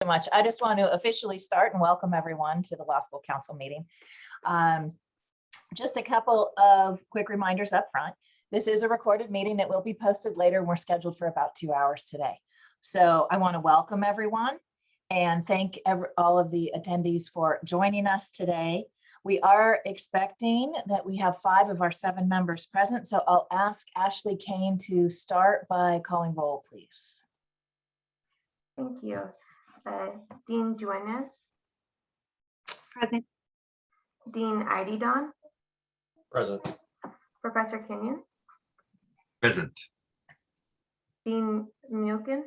So much. I just want to officially start and welcome everyone to the Law School Council meeting. Just a couple of quick reminders up front. This is a recorded meeting that will be posted later. We're scheduled for about 2 hours today. So I want to welcome everyone and thank all of the attendees for joining us today. We are expecting that we have 5 of our 7 members present. So I'll ask Ashley Kane to start by calling roll, please. Thank you. Dean Duenas, Present. Dean Ididon, Present. Professor Kenyon, Present. Dean Mulkin,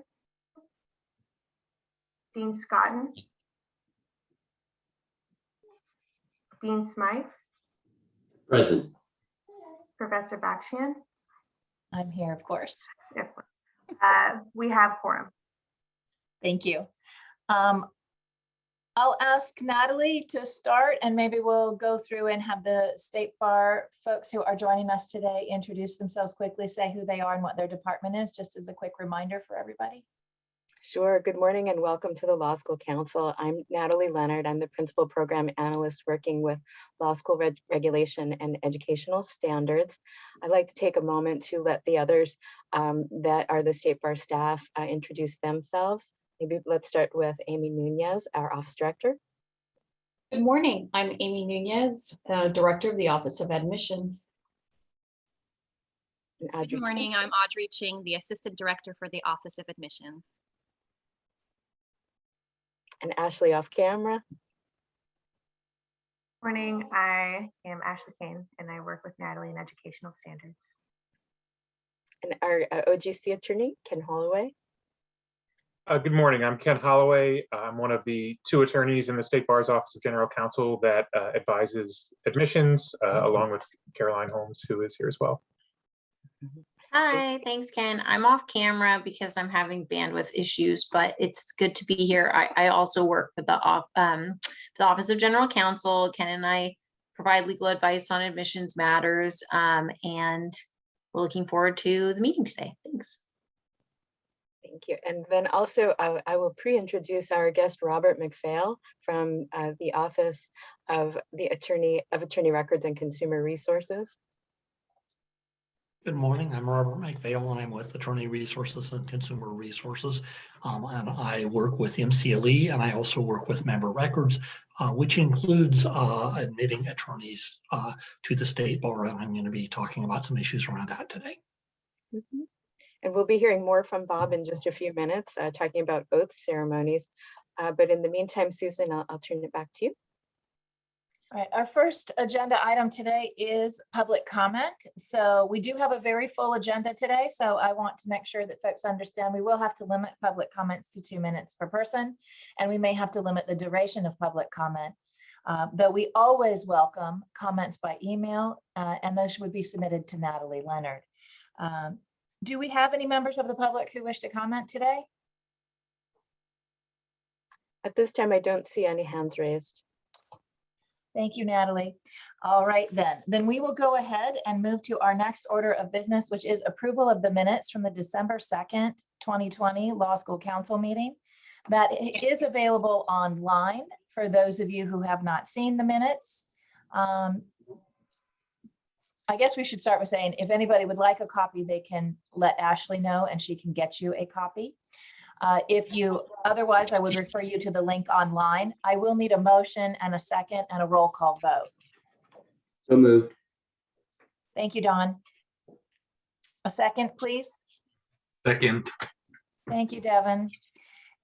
Dean Scotton, Dean Smythe, Present. Professor Bakshian. I'm here, of course. Of course. We have quorum. Thank you. I'll ask Natalie to start, and maybe we'll go through and have the State Bar folks who are joining us today introduce themselves quickly, say who they are and what their department is, just as a quick reminder for everybody. Sure. Good morning and welcome to the Law School Council. I'm Natalie Leonard. I'm the Principal Program Analyst working with Law School Regulation and Educational Standards. I'd like to take a moment to let the others that are the State Bar staff introduce themselves. Maybe let's start with Amy Nunez, our Office Director. Good morning. I'm Amy Nunez, Director of the Office of Admissions. And Audrey Good morning. I'm Audrey Ching, the Assistant Director for the Office of Admissions. and Ashley off camera. Morning, I am Ashley Kane and I work with Natalie in Educational Standards. And our OGC attorney, Ken Holloway. Good morning. I'm Ken Holloway. I'm one of the 2 attorneys in the State Bar's Office of General Counsel that advises admissions, along with Caroline Holmes, who is here as well. Hi, thanks, Ken. I'm off camera because I'm having bandwidth issues, but it's good to be here. I also work for the Office of General Counsel. Ken and I provide legal advice on admissions matters, and we're looking forward to the meeting today. Thanks. Thank you. And then also I will pre-introduce our guest, Robert McPhail from the Office of the Attorney Records and Consumer Resources. Good morning, I'm Robert McPhail and I'm with Attorney Resources and Consumer Resources. And I work with MCLE and I also work with Member Records, which includes admitting attorneys to the State Bar. And I'm going to be talking about some issues around that today. Mm-hmm. And we'll be hearing more from Bob in just a few minutes, talking about oath ceremonies. But in the meantime, Susan, I'll turn it back to you. All right, our first agenda item today is public comment. So we do have a very full agenda today. So I want to make sure that folks understand we will have to limit public comments to 2 minutes per person, and we may have to limit the duration of public comment. Though we always welcome comments by email, and those would be submitted to Natalie Leonard. Do we have any members of the public who wish to comment today? At this time, I don't see any hands raised. Thank you, Natalie. All right, then we will go ahead and move to our next order of business, which is approval of the minutes from the December 2nd, 2020 Law School Council meeting. That is available online for those of you who have not seen the minutes. I guess we should start with saying if anybody would like a copy, they can let Ashley know and she can get you a copy. Otherwise, I would refer you to the link online. I will need a motion and a second and a roll call vote. So moved. Thank you, Don. A second, please. Second. Thank you, Devin.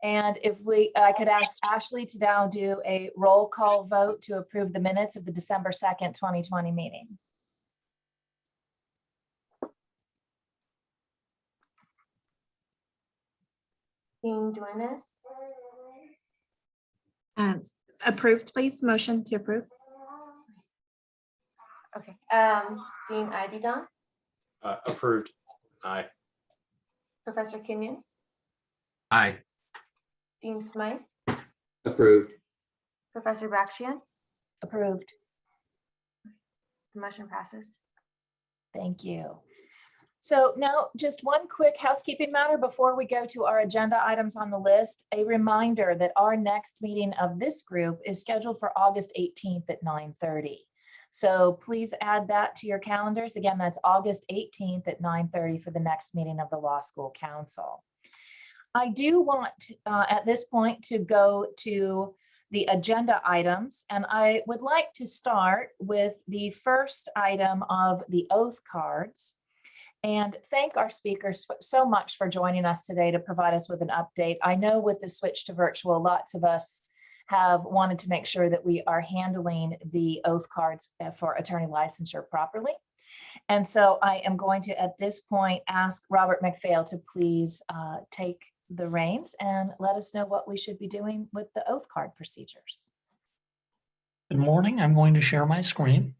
And if I could ask Ashley to now do a roll call vote to approve the minutes of the December 2nd, 2020 meeting. Dean Duenas, Approved, please. Motion to approve. okay. Dean Ididon, Approved. Aye. Professor Kenyon, Aye. Dean Smythe, Approved. Professor Bakshian. Approved. The motion passes. Thank you. So now just one quick housekeeping matter before we go to our agenda items on the list. A reminder that our next meeting of this group is scheduled for August 18th at 9:30. So please add that to your calendars. Again, that's August 18th at 9:30 for the next meeting of the Law School Council. I do want at this point to go to the agenda items, and I would like to start with the first item of the oath cards. And thank our speakers so much for joining us today to provide us with an update. I know with the switch to virtual, lots of us have wanted to make sure that we are handling the oath cards for attorney licensure properly. And so I am going to, at this point, ask Robert McPhail to please take the reins and let us know what we should be doing with the oath card procedures. Good morning. I'm going to share my screen.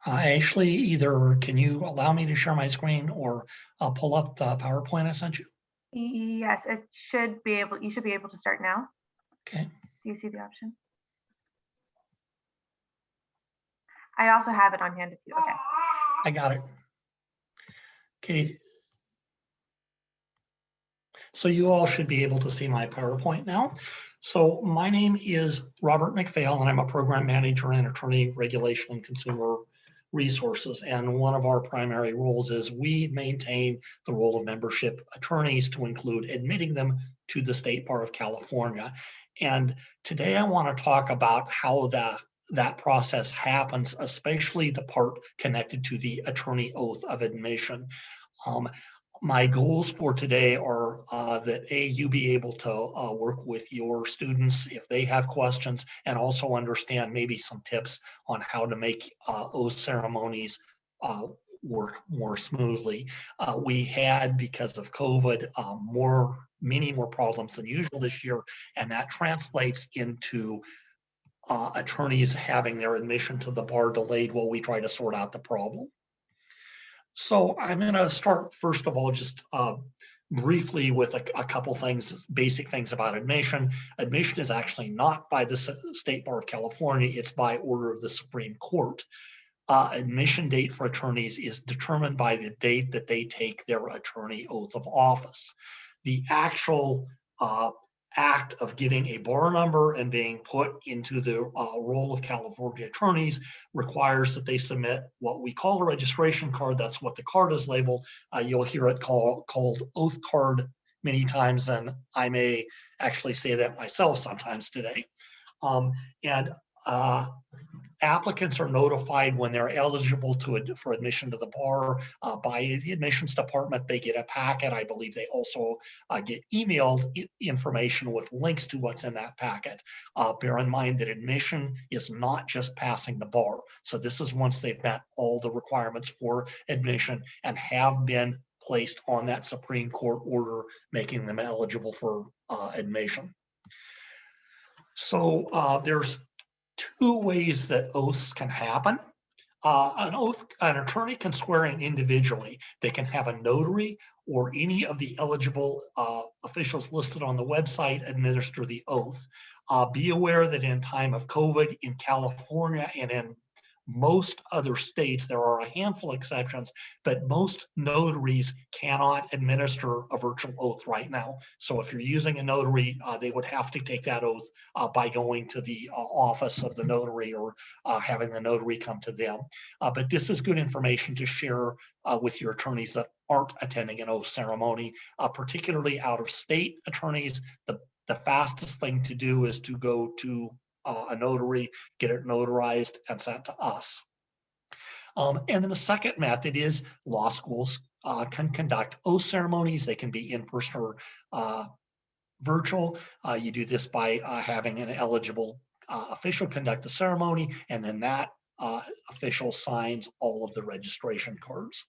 Ashley, either can you allow me to share my screen or I'll pull up the PowerPoint I sent you? Yes, it should be able, you should be able to start now. Okay. Do you see the option? I also have it on hand if you, okay. I got it. Okay. So you all should be able to see my PowerPoint now. So my name is Robert McPhail, and I'm a program manager in attorney regulation and consumer resources. And one of our primary roles is we maintain the role of membership attorneys to include admitting them to the State Bar of California. And today I want to talk about how that process happens, especially the part connected to the attorney oath of admission. My goals for today are that you be able to work with your students if they have questions, and also understand maybe some tips on how to make oath ceremonies work more smoothly. We had, because of COVID, many more problems than usual this year, and that translates into attorneys having their admission to the bar delayed while we try to sort out the problem. So I'm going to start, first of all, just briefly with a couple things, basic things about admission. Admission is actually not by the State Bar of California, it's by order of the Supreme Court. Admission date for attorneys is determined by the date that they take their attorney oath of office. The actual act of getting a bar number and being put into the roll of California attorneys requires that they submit what we call a registration card. That's what the card is labeled. You'll hear it called oath card many times, and I may actually say that myself sometimes today. Applicants are notified when they're eligible for admission to the bar by the admissions department. They get a packet. I believe they also get emailed information with links to what's in that packet. Bear in mind that admission is not just passing the bar. So this is once they've met all the requirements for admission and have been placed on that Supreme Court order making them eligible for admission. So there's two ways that oaths can happen. An attorney can swear in individually. They can have a notary or any of the eligible officials listed on the website administer the oath. Be aware that in time of COVID in California and in most other states, there are a handful of exceptions, but most notaries cannot administer a virtual oath right now. So if you're using a notary, they would have to take that oath by going to the office of the notary or having the notary come to them. But this is good information to share with your attorneys that aren't attending an oath ceremony, particularly out of state attorneys. The fastest thing to do is to go to a notary, get it notarized and sent to us. And then the second method is law schools can conduct oath ceremonies. They can be in person or virtual. You do this by having an eligible official conduct the ceremony, and then that official signs all of the registration cards.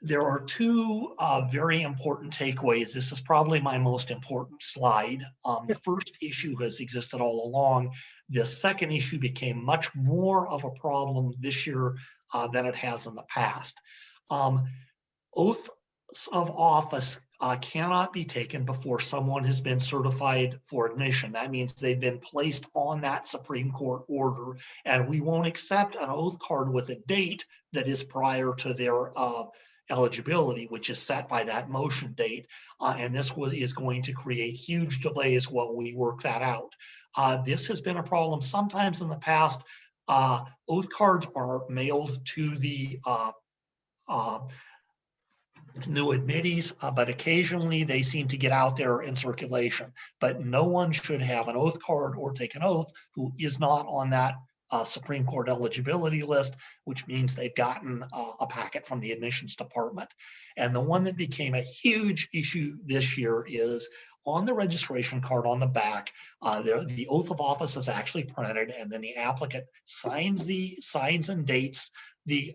There are two very important takeaways. This is probably my most important slide. The first issue has existed all along. The second issue became much more of a problem this year than it has in the past. Oath of office cannot be taken before someone has been certified for admission. That means they've been placed on that Supreme Court order, and we won't accept an oath card with a date that is prior to their eligibility, which is set by that motion date. And this is going to create huge delays while we work that out. This has been a problem sometimes in the past. Oath cards are mailed to the new admittees, but occasionally they seem to get out there in circulation. But no one should have an oath card or take an oath who is not on that Supreme Court eligibility list, which means they've gotten a packet from the admissions department. And the one that became a huge issue this year is on the registration card on the back, the oath of office is actually printed, and then the applicant signs and dates the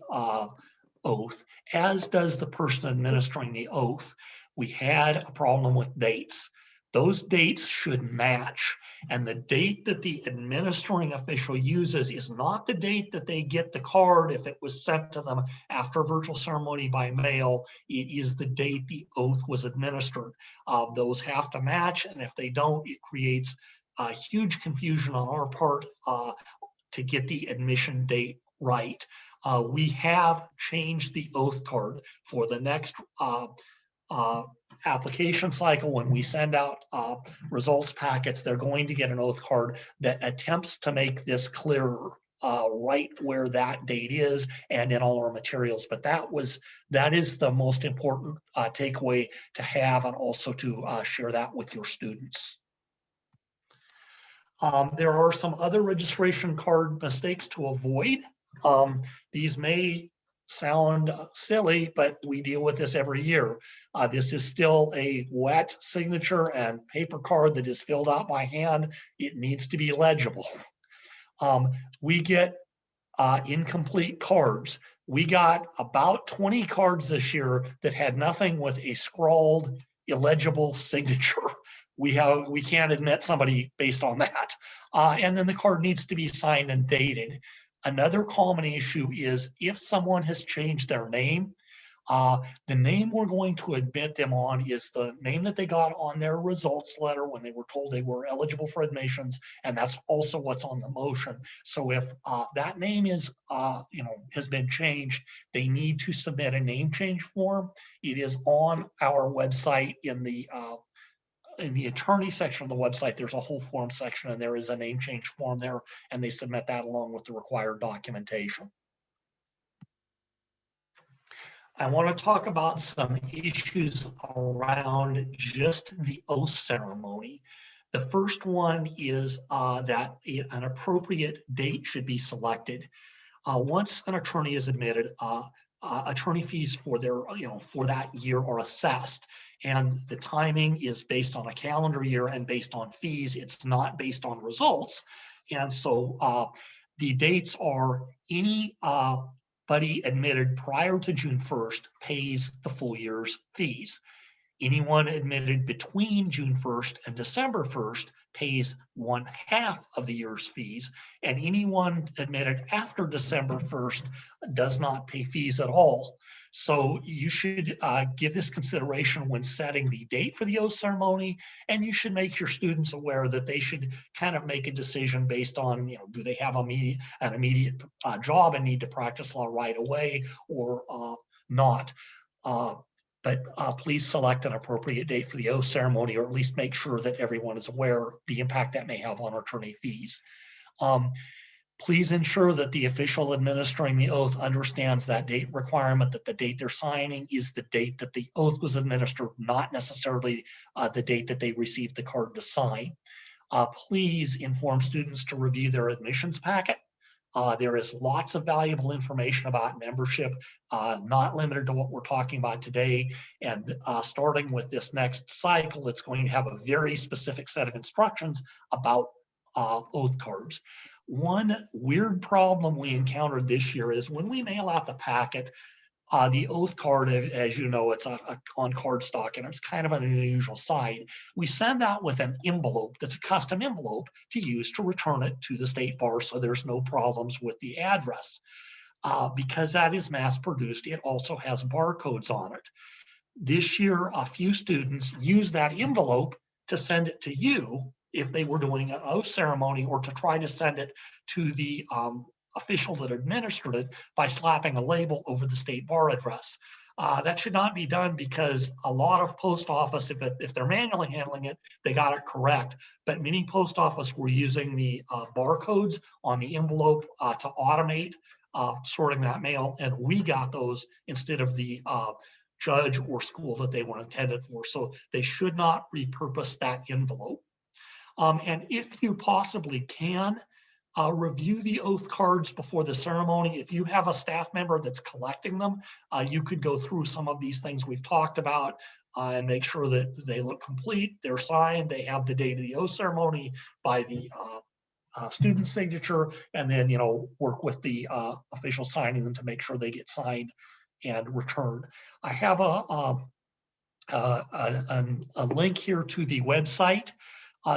oath, as does the person administering the oath. We had a problem with dates. Those dates should match, and the date that the administering official uses is not the date that they get the card if it was sent to them after a virtual ceremony by mail. It is the date the oath was administered. Those have to match, and if they don't, it creates a huge confusion on our part to get the admission date right. We have changed the oath card for the next application cycle. When we send out results packets, they're going to get an oath card that attempts to make this clearer, right where that date is and in all our materials. But that is the most important takeaway to have, and also to share that with your students. There are some other registration card mistakes to avoid. These may sound silly, but we deal with this every year. This is still a wet signature and paper card that is filled out by hand. It needs to be legible. We get incomplete cards. We got about 20 cards this year that had nothing with a scrawled, illegible signature. We can't admit somebody based on that. And then the card needs to be signed and dated. Another common issue is if someone has changed their name, the name we're going to admit them on is the name that they got on their results letter when they were told they were eligible for admissions, and that's also what's on the motion. So if that name is, has been changed, they need to submit a name change form. It is on our website in the attorney section of the website. There's a whole form section, and there is a name change form there, and they submit that along with the required documentation. I want to talk about some issues around just the oath ceremony. The first one is that an appropriate date should be selected. Once an attorney is admitted, attorney fees for for that year are assessed, and the timing is based on a calendar year and based on fees. It's not based on results. And so the dates are anybody admitted prior to June 1st pays the full year's fees. Anyone admitted between June 1st and December 1st pays 1/2 of the year's fees, and anyone admitted after December 1st does not pay fees at all. So you should give this consideration when setting the date for the oath ceremony, and you should make your students aware that they should kind of make a decision based on, do they have an immediate job and need to practice law right away or not. But please select an appropriate date for the oath ceremony, or at least make sure that everyone is aware of the impact that may have on attorney fees. Please ensure that the official administering the oath understands that date requirement, that the date they're signing is the date that the oath was administered, not necessarily the date that they received the card to sign. Please inform students to review their admissions packet. There is lots of valuable information about membership, not limited to what we're talking about today. And starting with this next cycle, it's going to have a very specific set of instructions about oath cards. One weird problem we encountered this year is when we mail out the packet, the oath card, as you know, it's on cardstock, and it's kind of an unusual size. We send out with an envelope that's a custom envelope to use to return it to the state bar, so there's no problems with the address. Because that is mass produced, it also has barcodes on it. This year, a few students used that envelope to send it to you if they were doing an oath ceremony, or to try to send it to the official that administered it by slapping a label over the state bar address. That should not be done, because a lot of post office, if they're manually handling it, they got it correct. But many post office were using the barcodes on the envelope to automate sorting that mail, and we got those instead of the judge or school that they were intended for. So they should not repurpose that envelope. And if you possibly can, review the oath cards before the ceremony. If you have a staff member that's collecting them, you could go through some of these things we've talked about and make sure that they look complete, they're signed, they have the date of the oath ceremony by the student signature, and then, you know, work with the official signing them to make sure they get signed and returned. I have a link here to the website.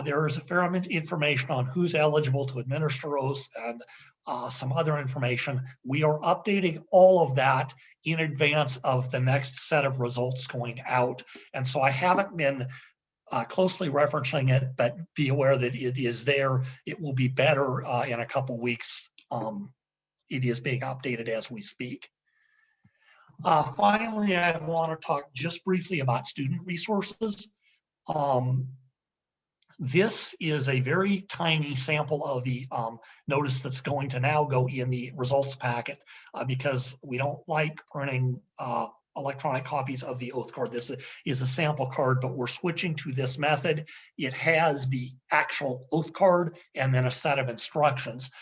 There is a fair amount of information on who's eligible to administer oaths and some other information. We are updating all of that in advance of the next set of results going out. And so I haven't been closely referencing it, but be aware that it is there. It will be better in a couple weeks. It is being updated as we speak. Finally, I want to talk just briefly about student resources. This is a very tiny sample of the notice that's going to now go in the results packet because we don't like printing electronic copies of the oath card. This is a sample card, but we're switching to this method. It has the actual oath card and then a set of instructions.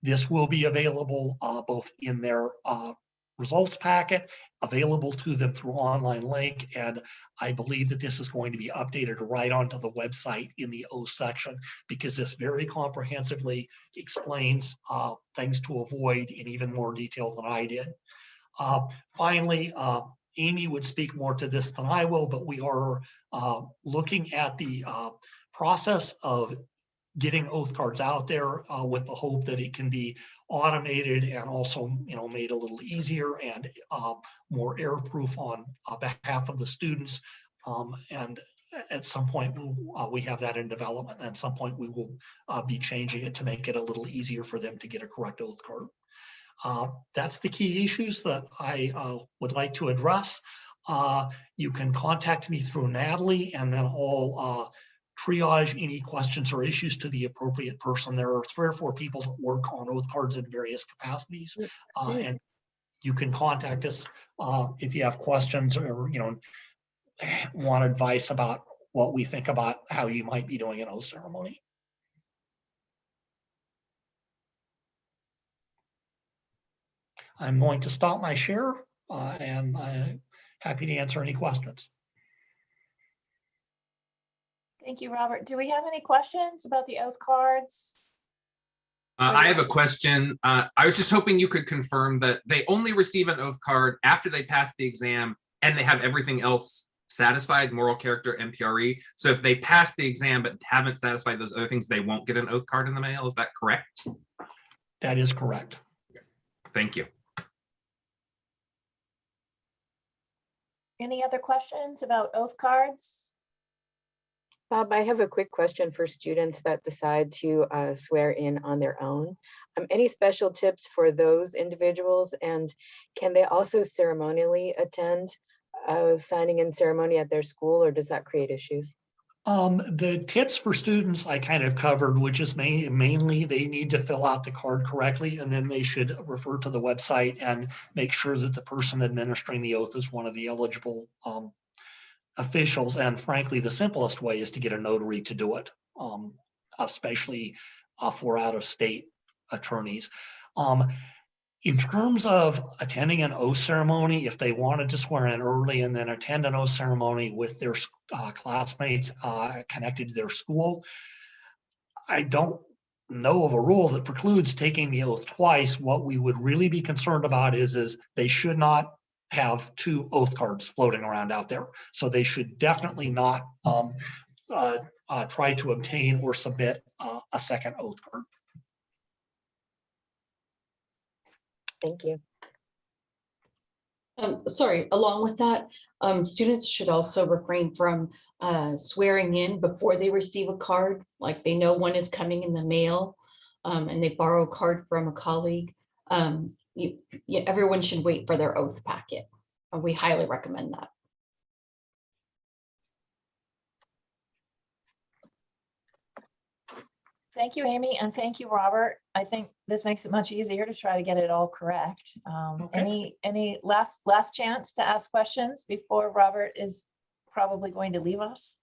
This will be available both in their results packet, available to them through online link, and I believe that this is going to be updated right onto the website in the oath section, because this very comprehensively explains things to avoid in even more detail than I did. Finally, Amy would speak more to this than I will, but we are looking at the process of getting oath cards out there with the hope that it can be automated and also, you know, made a little easier and more error-proof on behalf of the students. And at some point, we have that in development. And at some point, we will be changing it to make it a little easier for them to get a correct oath card. That's the key issues that I would like to address. You can contact me through Natalie, and then I'll triage any questions or issues to the appropriate person. There are 3 or 4 people that work on oath cards in various capacities, and you can contact us if you have questions or, you know, want advice about what we think about how you might be doing an oath ceremony. I'm going to stop my share and I'm happy to answer any questions. Thank you, Robert. Do we have any questions about the oath cards? I have a question. I was just hoping you could confirm that they only receive an oath card after they pass the exam and they have everything else satisfied, moral character, MPRE. So if they pass the exam but haven't satisfied those other things, they won't get an oath card in the mail. Is that correct? That is correct. Thank you. Any other questions about oath cards? Bob, I have a quick question for students that decide to swear in on their own. Any special tips for those individuals? And can they also ceremonially attend a signing in ceremony at their school, or does that create issues? The tips for students I kind of covered, which is mainly they need to fill out the card correctly, and then they should refer to the website and make sure that the person administering the oath is one of the eligible officials. And frankly, the simplest way is to get a notary to do it, especially for out-of-state attorneys. In terms of attending an oath ceremony, if they wanted to swear in early and then attend an oath ceremony with their classmates connected to their school, I don't know of a rule that precludes taking the oath twice. What we would really be concerned about is they should not have 2 oath cards floating around out there. So they should definitely not try to obtain or submit a second oath card. Thank you. Sorry, along with that, students should also refrain from swearing in before they receive a card, like they know one is coming in the mail, and they borrow a card from a colleague. Everyone should wait for their oath packet. We highly recommend that. Thank you, Amy, and thank you, Robert. I think this makes it much easier to try to get it all correct. Okay. Any last chance to ask questions before Robert is probably going to leave us?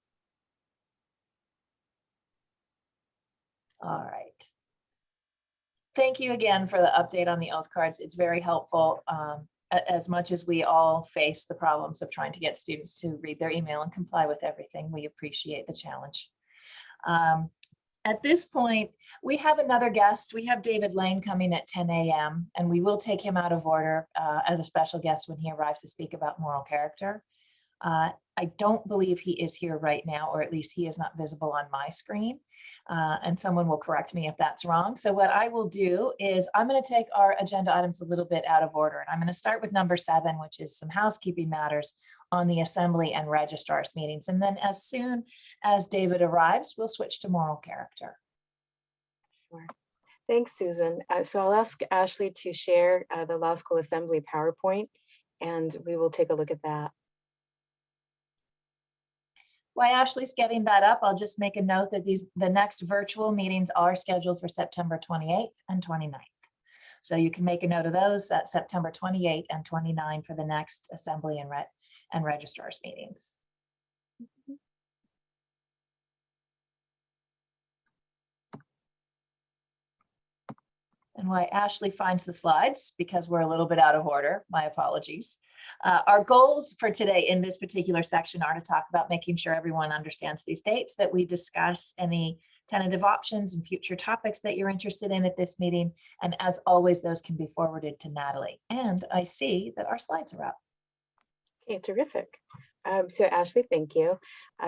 All right. Thank you again for the update on the oath cards. It's very helpful. As much as we all face the problems of trying to get students to read their email and comply with everything, we appreciate the challenge. At this point, we have another guest. We have David Lane coming at 10 a.m. and we will take him out of order as a special guest when he arrives to speak about moral character. I don't believe he is here right now, or at least he is not visible on my screen. And someone will correct me if that's wrong. So what I will do is I'm going to take our agenda items a little bit out of order. And I'm going to start with number 7, which is some housekeeping matters on the assembly and registrars meetings. And then as soon as David arrives, we'll switch to moral character. Sure. Thanks, Susan. So I'll ask Ashley to share the Law School Assembly PowerPoint, and we will take a look at that. While Ashley's getting that up, I'll just make a note that the next virtual meetings are scheduled for September 28th and 29th. So you can make a note of those. That's September 28th and 29th for the next assembly and registrars meetings. And while Ashley finds the slides, because we're a little bit out of order, my apologies. Our goals for today in this particular section are to talk about making sure everyone understands these dates, that we discuss any tentative options and future topics that you're interested in at this meeting. And as always, those can be forwarded to Natalie. And I see that our slides are up. Okay, terrific. So Ashley, thank you.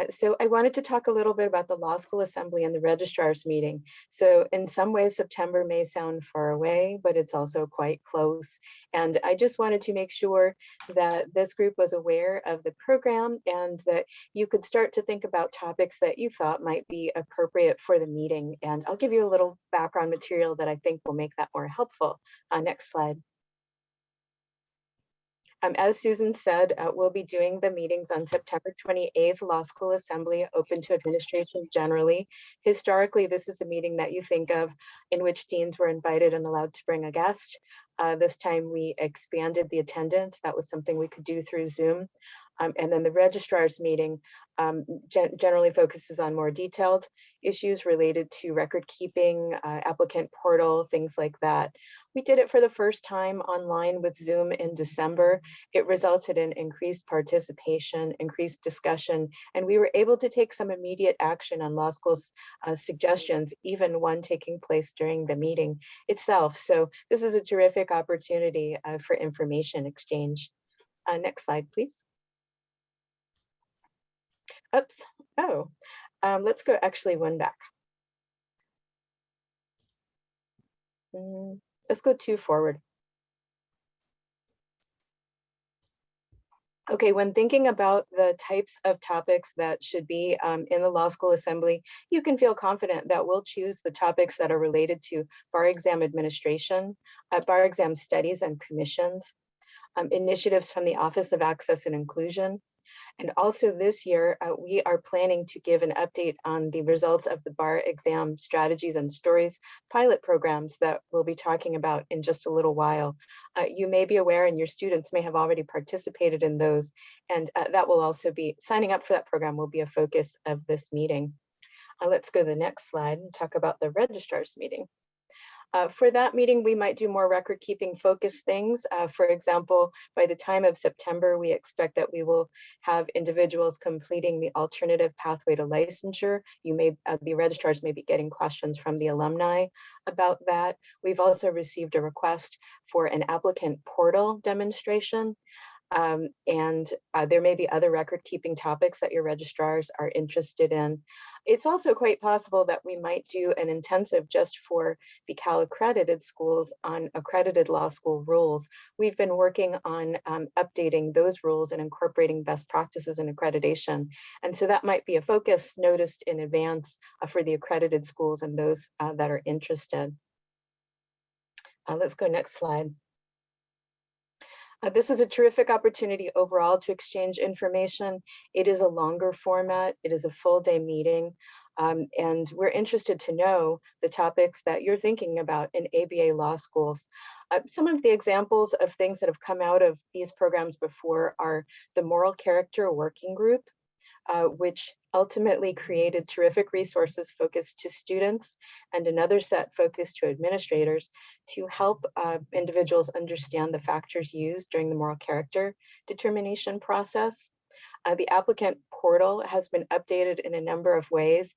So I wanted to talk a little bit about the Law School Assembly and the registrars meeting. So in some ways, September may sound far away, but it's also quite close. And I just wanted to make sure that this group was aware of the program and that you could start to think about topics that you thought might be appropriate for the meeting. And I'll give you a little background material that I think will make that more helpful. Next slide. As Susan said, we'll be doing the meetings on September 28th, Law School Assembly, open to administration generally. Historically, this is the meeting that you think of in which deans were invited and allowed to bring a guest. This time we expanded the attendance. That was something we could do through Zoom. And then the registrars meeting generally focuses on more detailed issues related to record keeping, applicant portal, things like that. We did it for the first time online with Zoom in December. It resulted in increased participation, increased discussion, and we were able to take some immediate action on law school's suggestions, even one taking place during the meeting itself. So this is a terrific opportunity for information exchange. Next slide, please. Oops. Oh, let's go actually one back. Let's go 2 forward. Okay, when thinking about the types of topics that should be in the Law School Assembly, you can feel confident that we'll choose the topics that are related to bar exam administration, bar exam studies and commissions, initiatives from the Office of Access and Inclusion. And also this year, we are planning to give an update on the results of the bar exam strategies and stories pilot programs that we'll be talking about in just a little while. You may be aware and your students may have already participated in those, and that will also be, signing up for that program will be a focus of this meeting. Let's go to the next slide and talk about the registrars meeting. For that meeting, we might do more record keeping focused things. For example, by the time of September, we expect that we will have individuals completing the alternative pathway to licensure. The registrars may be getting questions from the alumni about that. We've also received a request for an applicant portal demonstration. And there may be other record keeping topics that your registrars are interested in. It's also quite possible that we might do an intensive just for the Cal accredited schools on accredited law school rules. We've been working on updating those rules and incorporating best practices in accreditation. And so that might be a focus noticed in advance for the accredited schools and those that are interested. Let's go next slide. This is a terrific opportunity overall to exchange information. It is a longer format. It is a full day meeting. And we're interested to know the topics that you're thinking about in ABA law schools. Some of the examples of things that have come out of these programs before are the Moral Character Working Group, which ultimately created terrific resources focused to students and another set focused to administrators to help individuals understand the factors used during the moral character determination process. The applicant portal has been updated in a number of ways.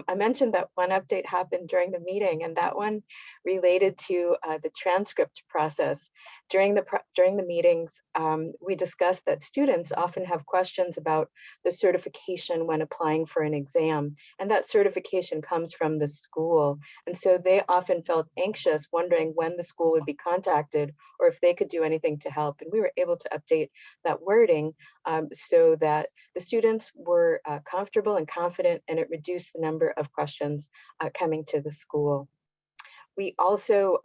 I mentioned that one update happened during the meeting, and that one related to the transcript process. During the meetings, we discussed that students often have questions about the certification when applying for an exam, and that certification comes from the school. And so they often felt anxious, wondering when the school would be contacted or if they could do anything to help. And we were able to update that wording so that the students were comfortable and confident, and it reduced the number of questions coming to the school. We also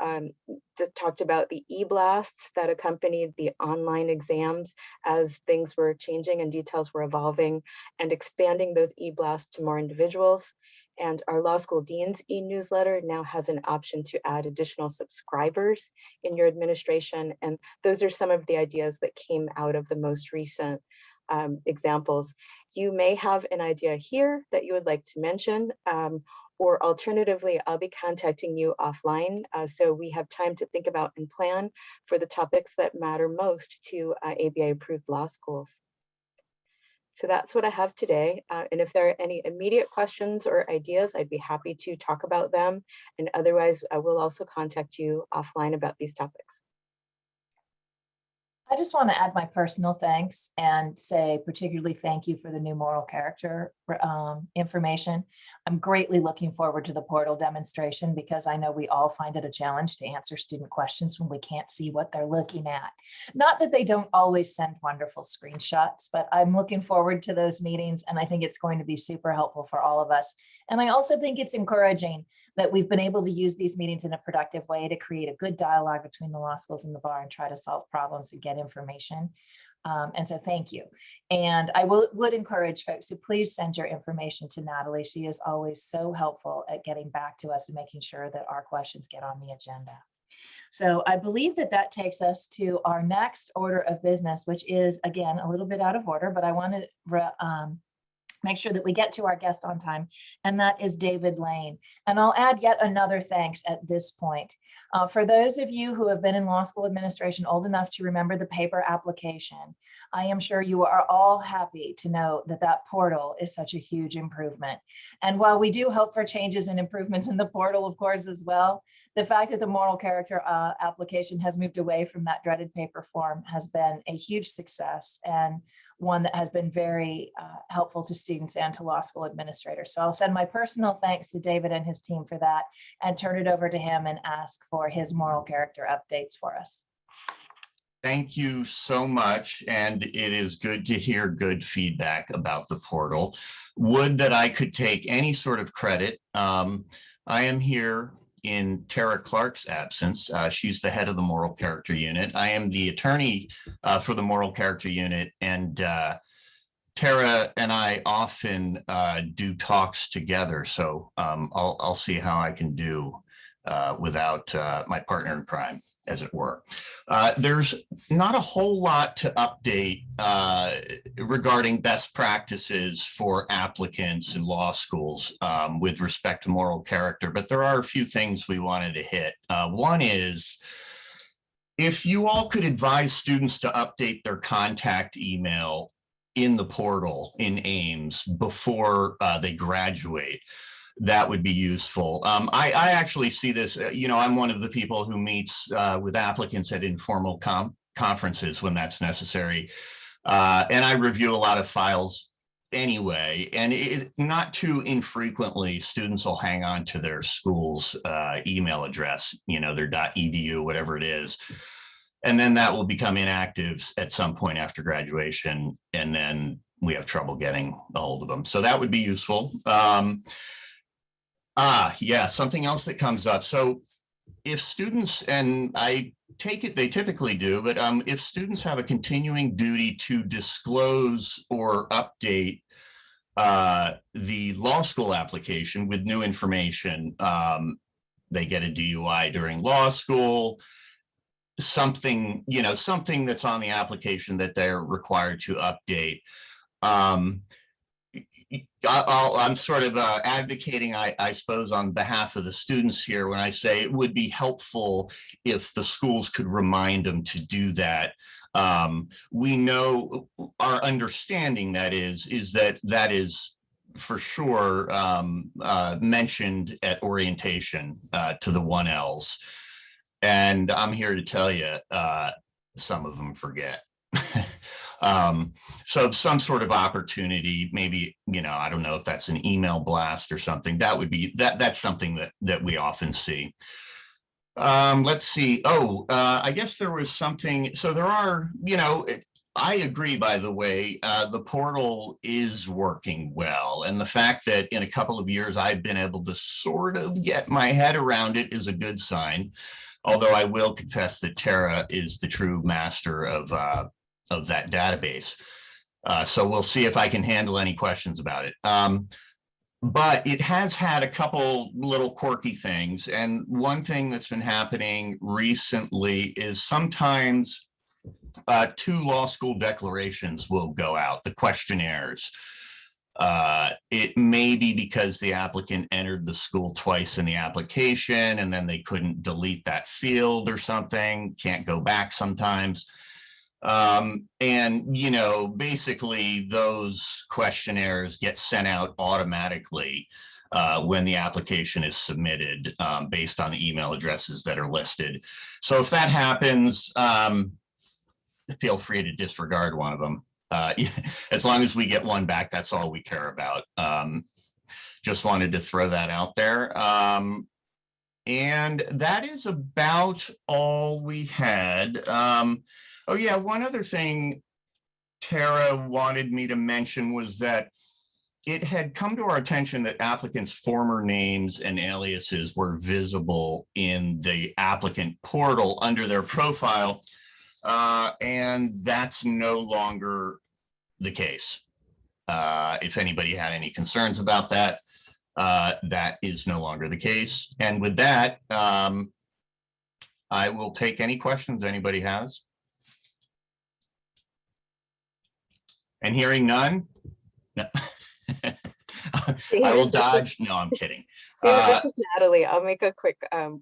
just talked about the e-blasts that accompanied the online exams as things were changing and details were evolving, and expanding those e-blasts to more individuals. And our law school dean's e-newsletter now has an option to add additional subscribers in your administration. And those are some of the ideas that came out of the most recent examples. You may have an idea here that you would like to mention, or alternatively, I'll be contacting you offline so we have time to think about and plan for the topics that matter most to ABA approved law schools. So that's what I have today. And if there are any immediate questions or ideas, I'd be happy to talk about them. And otherwise, I will also contact you offline about these topics. I just want to add my personal thanks and say particularly thank you for the new moral character information. I'm greatly looking forward to the portal demonstration because I know we all find it a challenge to answer student questions when we can't see what they're looking at. Not that they don't always send wonderful screenshots, but I'm looking forward to those meetings, and I think it's going to be super helpful for all of us. And I also think it's encouraging that we've been able to use these meetings in a productive way to create a good dialogue between the law schools and the bar and try to solve problems and get information. And so thank you. And I would encourage folks to please send your information to Natalie. She is always so helpful at getting back to us and making sure that our questions get on the agenda. So I believe that that takes us to our next order of business, which is, again, a little bit out of order, but I want to make sure that we get to our guest on time, and that is David Lane. And I'll add yet another thanks at this point. For those of you who have been in law school administration old enough to remember the paper application, I am sure you are all happy to know that that portal is such a huge improvement. And while we do hope for changes and improvements in the portal, of course, as well, the fact that the moral character application has moved away from that dreaded paper form has been a huge success, and one that has been very helpful to students and to law school administrators. So I'll send my personal thanks to David and his team for that and turn it over to him and ask for his moral character updates for us. Thank you so much. And it is good to hear good feedback about the portal. Would that I could take any sort of credit. I am here in Tara Clark's absence. She's the head of the Moral Character Unit. I am the attorney for the Moral Character Unit, and Tara and I often do talks together. So I'll see how I can do without my partner in crime, as it were. There's not a whole lot to update regarding best practices for applicants in law schools with respect to moral character, but there are a few things we wanted to hit. One is, if you all could advise students to update their contact email in the portal in Ames before they graduate, that would be useful. I actually see this, I'm one of the people who meets with applicants at informal conferences when that's necessary. And I review a lot of files anyway, and not too infrequently, students will hang on to their school's email address, their .edu, whatever it is. And then that will become inactive at some point after graduation, and then we have trouble getting a hold of them. So that would be useful. Yeah, something else that comes up. So if students, and I take it they typically do, but if students have a continuing duty to disclose or update the law school application with new information, they get a DUI during law school, something that's on the application that they're required to update. I'm sort of advocating, I suppose, on behalf of the students here when I say it would be helpful if the schools could remind them to do that. We know, our understanding that is that is for sure mentioned at orientation to the 1Ls. And I'm here to tell you, some of them forget. So some sort of opportunity, maybe, I don't know if that's an email blast or something, that's something that we often see. Let's see. I guess there was something. So there are, I agree, by the way, the portal is working well. And the fact that in a couple of years, I've been able to sort of get my head around it is a good sign. Although I will confess that Tara is the true master of that database. So we'll see if I can handle any questions about it. But it has had a couple little quirky things. And one thing that's been happening recently is sometimes 2 law school declarations will go out, the questionnaires. It may be because the applicant entered the school twice in the application and then they couldn't delete that field or something, can't go back sometimes. And, basically those questionnaires get sent out automatically when the application is submitted based on the email addresses that are listed. So if that happens, feel free to disregard one of them. As long as we get one back, that's all we care about. Just wanted to throw that out there. And that is about all we had. Oh yeah, one other thing Tara wanted me to mention was that it had come to our attention that applicants' former names and aliases were visible in the applicant portal under their profile. And that's no longer the case. If anybody had any concerns about that, that is no longer the case. And with that, I will take any questions anybody has. And hearing none, no. I will dodge. No, I'm kidding. This is Natalie. I'll make a quick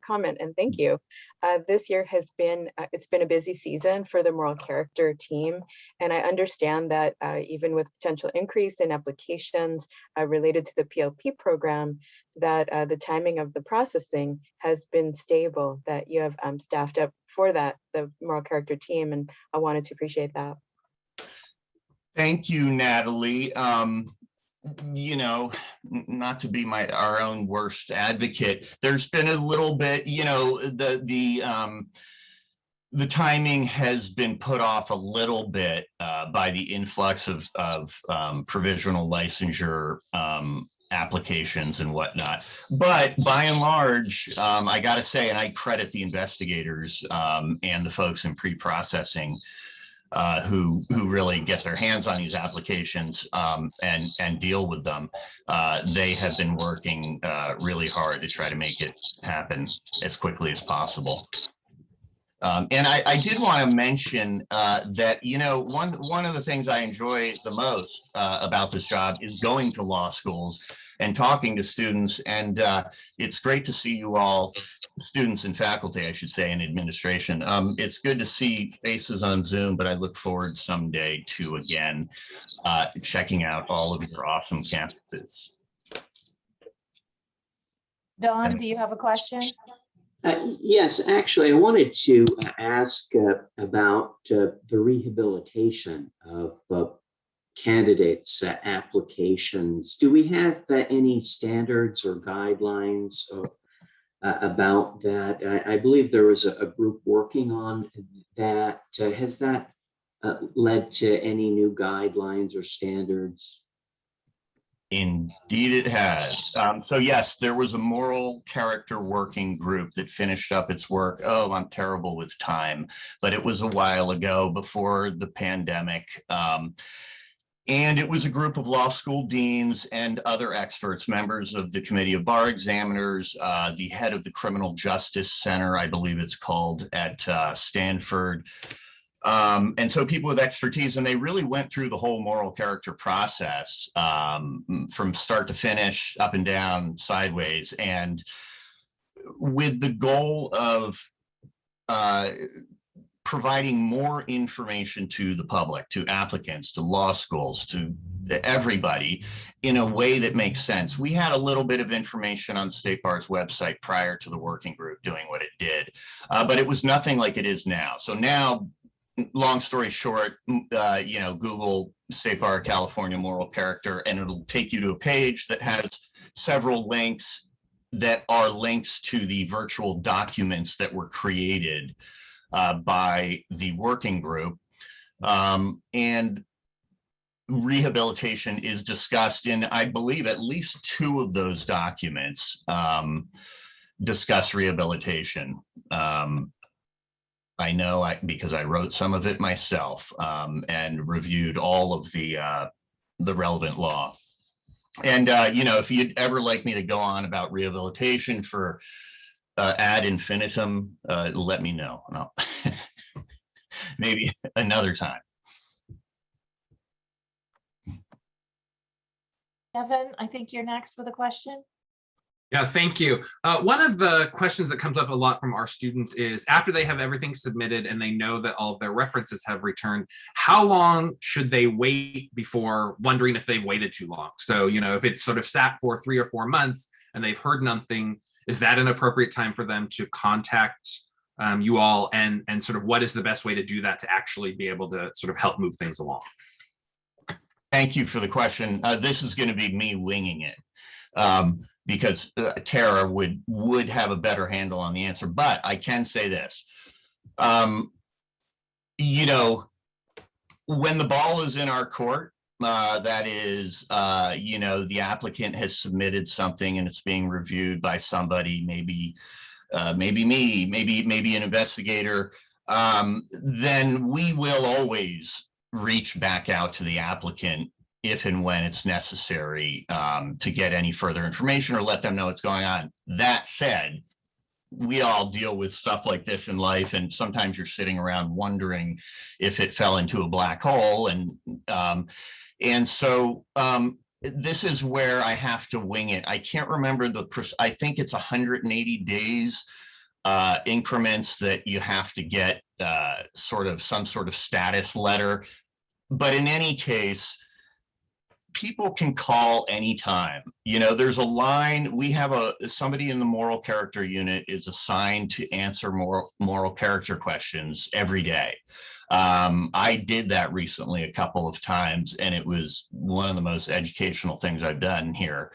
comment and thank you. This year has been, it's been a busy season for the moral character team. And I understand that even with potential increase in applications related to the PLP program, that the timing of the processing has been stable, that you have staffed up for that, the moral character team. And I wanted to appreciate that. Thank you, Natalie. Not to be our own worst advocate, there's been a little bit, the timing has been put off a little bit by the influx of provisional licensure applications and whatnot. But by and large, I got to say, and I credit the investigators and the folks in pre-processing who really get their hands on these applications and deal with them. They have been working really hard to try to make it happen as quickly as possible. And I did want to mention that, one of the things I enjoy the most about this job is going to law schools and talking to students. And it's great to see you all, students and faculty, I should say, and administration. It's good to see faces on Zoom, but I look forward someday to, again, checking out all of your awesome campuses. Dawn, do you have a question? Yes, actually, I wanted to ask about the rehabilitation of candidates' applications. Do we have any standards or guidelines about that? I believe there was a group working on that. Has that led to any new guidelines or standards? Indeed, it has. So yes, there was a moral character working group that finished up its work. Oh, I'm terrible with time, but it was a while ago before the pandemic. And it was a group of law school deans and other experts, members of the Committee of Bar Examiners, the head of the Criminal Justice Center, I believe it's called, at Stanford. And so people with expertise, and they really went through the whole moral character process from start to finish, up and down, sideways, and with the goal of providing more information to the public, to applicants, to law schools, to everybody in a way that makes sense. We had a little bit of information on State Bar's website prior to the working group doing what it did, but it was nothing like it is now. So now, long story short, Google State Bar California moral character, and it'll take you to a page that has several links that are links to the virtual documents that were created by the working group. And rehabilitation is discussed in, I believe, at least 2 of those documents discuss rehabilitation. I know because I wrote some of it myself and reviewed all of the relevant law. And, if you'd ever like me to go on about rehabilitation for ad infinitum, let me know. No. Maybe another time. Evan, I think you're next with a question. Yeah, thank you. One of the questions that comes up a lot from our students is after they have everything submitted and they know that all of their references have returned, how long should they wait before wondering if they've waited too long? So, if it's sort of sat for 3 or 4 months and they've heard nothing, is that an appropriate time for them to contact you all, and sort of what is the best way to do that to actually be able to sort of help move things along? Thank you for the question. This is going to be me winging it because Tara would have a better handle on the answer, but I can say this. When the ball is in our court, that is, the applicant has submitted something and it's being reviewed by somebody, maybe me, maybe an investigator, then we will always reach back out to the applicant if and when it's necessary to get any further information or let them know what's going on. That said, we all deal with stuff like this in life, and sometimes you're sitting around wondering if it fell into a black hole, and so this is where I have to wing it. I can't remember I think it's 180 days increments that you have to get some sort of status letter. But in any case, people can call anytime. There's a line. We have somebody in the moral character unit is assigned to answer moral character questions every day. I did that recently a couple of times, and it was one of the most educational things I've done here.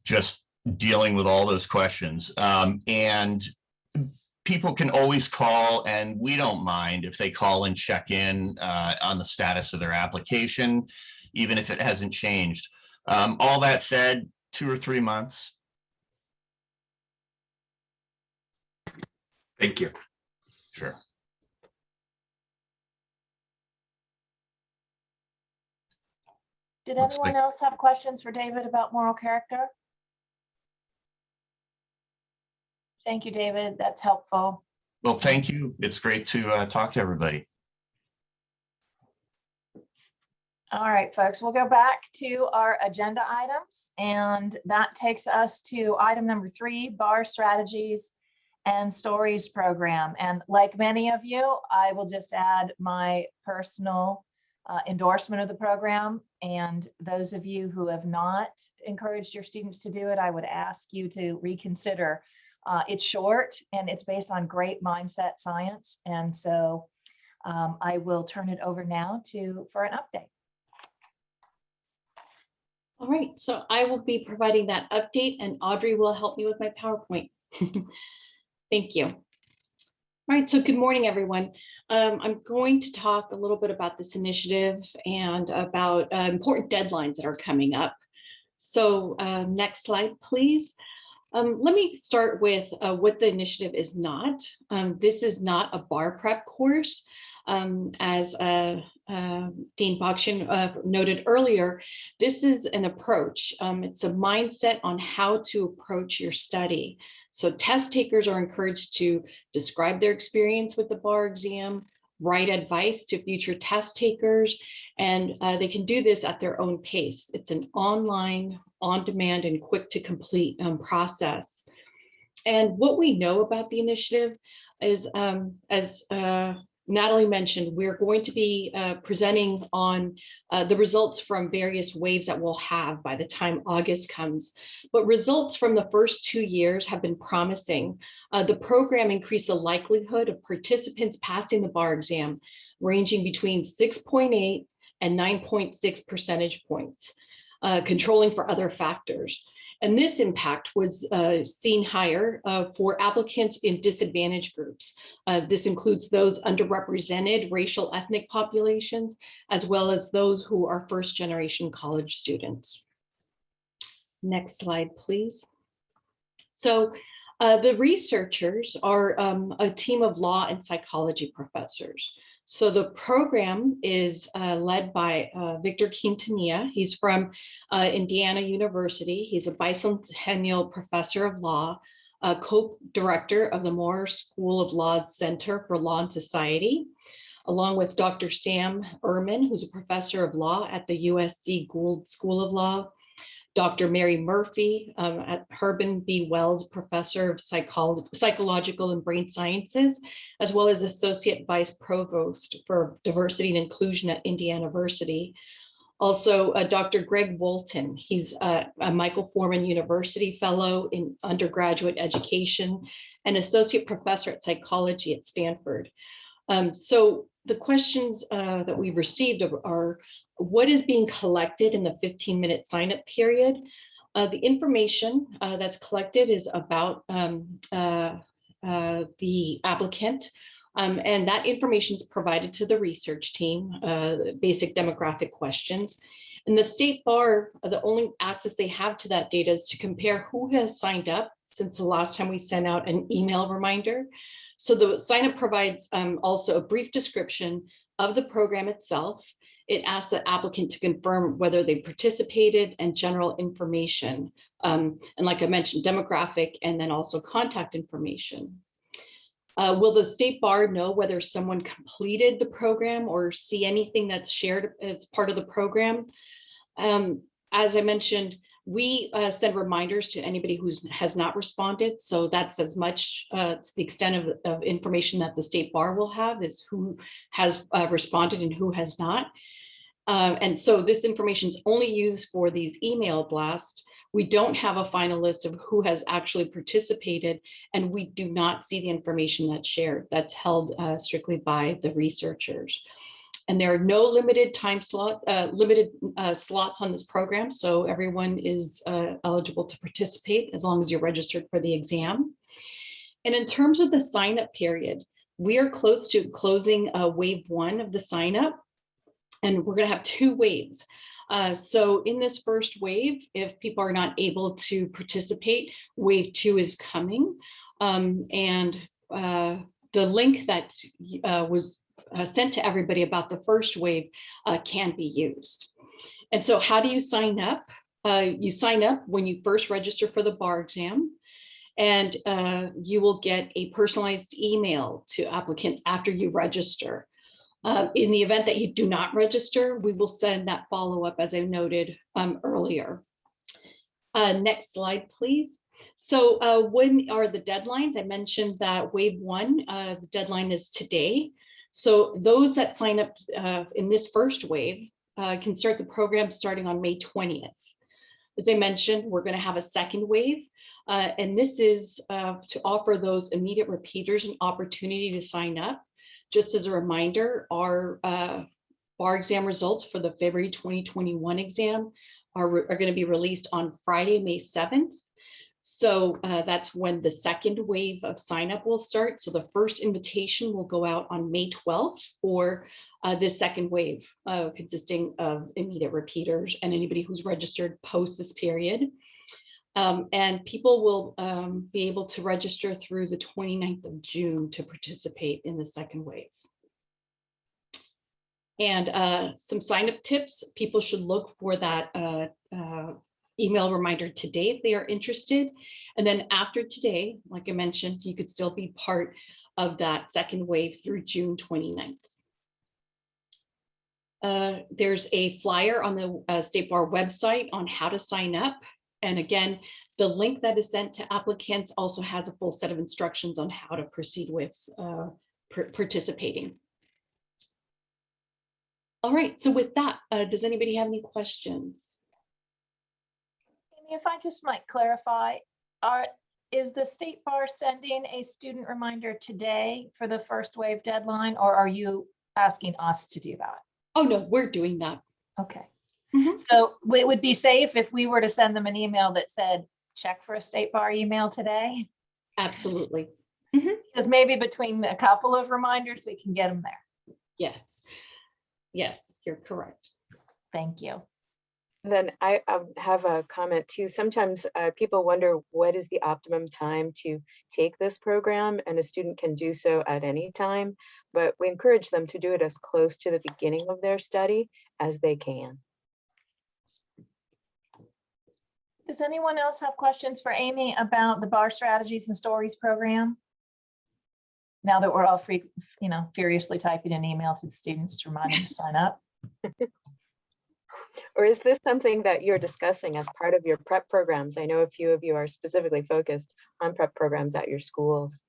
Just dealing with all those questions. And people can always call, and we don't mind if they call and check in on the status of their application, even if it hasn't changed. All that said, 2 or 3 months. Thank you. Sure. Did anyone else have questions for David about moral character? Thank you, David. That's helpful. Well, thank you. It's great to talk to everybody. All right, folks, we'll go back to our agenda items, and that takes us to item number 3, Bar Strategies and Stories program. And like many of you, I will just add my personal endorsement of the program. And those of you who have not encouraged your students to do it, I would ask you to reconsider It's short and it's based on great mindset science. And so I will turn it over now for an update. All right, so I will be providing that update and Audrey will help me with my PowerPoint. Thank you. All right, so good morning, everyone. I'm going to talk a little bit about this initiative and about important deadlines that are coming up. So next slide, please. Let me start with what the initiative is not. This is not a bar prep course. As Dean Bokshin noted earlier, this is an approach. It's a mindset on how to approach your study. So test takers are encouraged to describe their experience with the bar exam, write advice to future test takers, and they can do this at their own pace. It's an online, on-demand, and quick to complete process. And what we know about the initiative is, as Natalie mentioned, we're going to be presenting on the results from various waves that we'll have by the time August comes. But results from the first 2 years have been promising. The program increased the likelihood of participants passing the bar exam, ranging between 6.8 and 9.6 percentage points, controlling for other factors. And this impact was seen higher for applicants in disadvantaged groups. This includes those underrepresented racial ethnic populations, as well as those who are first-generation college students. Next slide, please. So the researchers are a team of law and psychology professors. So the program is led by Victor Quintanilla. He's from Indiana University. He's a bicentennial professor of law, co-director of the Moore School of Law's Center for Law and Society, along with Dr. Sam Ehrman, who's a professor of law at the USC Gould School of Law, Dr. Mary Murphy at Herbin B. Wells, professor of psychological and brain sciences, as well as associate vice provost for diversity and inclusion at Indiana University. Also, Dr. Greg Wolton, he's a Michael Forman University fellow in undergraduate education and associate professor at psychology at Stanford. So the questions that we've received are, what is being collected in the 15-minute sign-up period? The information that's collected is about the applicant, and that information is provided to the research team, basic demographic questions. And the State Bar, the only access they have to that data is to compare who has signed up since the last time we sent out an email reminder. So the sign-up provides also a brief description of the program itself. It asks the applicant to confirm whether they participated and general information. And like I mentioned, demographic and then also contact information. Will the State Bar know whether someone completed the program or see anything that's shared as part of the program? As I mentioned, we send reminders to anybody who has not responded. So that's as much to the extent of information that the State Bar will have is who has responded and who has not. And so this information is only used for these email blasts. We don't have a final list of who has actually participated, and we do not see the information that's shared. That's held strictly by the researchers. And there are no limited time slot, slots on this program, so everyone is eligible to participate as long as you're registered for the exam. And in terms of the sign-up period, we are close to closing wave 1 of the sign-up, and we're going to have 2 waves. So in this first wave, if people are not able to participate, wave 2 is coming. And the link that was sent to everybody about the first wave can be used. And so how do you sign up? You sign up when you first register for the bar exam, and you will get a personalized email to applicants after you register. In the event that you do not register, we will send that follow-up as I noted earlier. Next slide, please. So when are the deadlines? I mentioned that wave 1, the deadline is today. So those that sign up in this first wave can start the program starting on May 20th. As I mentioned, we're going to have a second wave. And this is to offer those immediate repeaters an opportunity to sign up. Just as a reminder, our bar exam results for the February 2021 exam are going to be released on Friday, May 7th. So that's when the second wave of sign up will start. So the first invitation will go out on May 12th for this second wave, consisting of immediate repeaters and anybody who's registered post this period. And people will be able to register through the 29th of June to participate in the second wave. And some sign up tips, people should look for that email reminder today if they are interested. And then after today, like I mentioned, you could still be part of that second wave through June 29th. There's a flyer on the State Bar website on how to sign up. And again, the link that is sent to applicants also has a full set of instructions on how to proceed with participating. All right, so with that, does anybody have any questions? Amy, if I just might clarify, is the State Bar sending a student reminder today for the first wave deadline, or are you asking us to do that? Oh, no, we're doing that. Okay. So it would be safe if we were to send them an email that said, check for a State Bar email today? Absolutely. Because maybe between a couple of reminders, we can get them there. Yes. Yes, you're correct. Thank you. Then I have a comment too. Sometimes people wonder what is the optimum time to take this program, and a student can do so at any time, but we encourage them to do it as close to the beginning of their study as they can. Does anyone else have questions for Amy about the Bar Strategies and Stories program? Now that we're all furiously typing an email to the students to remind them to sign up. Or is this something that you're discussing as part of your prep programs? I know a few of you are specifically focused on prep programs at your schools.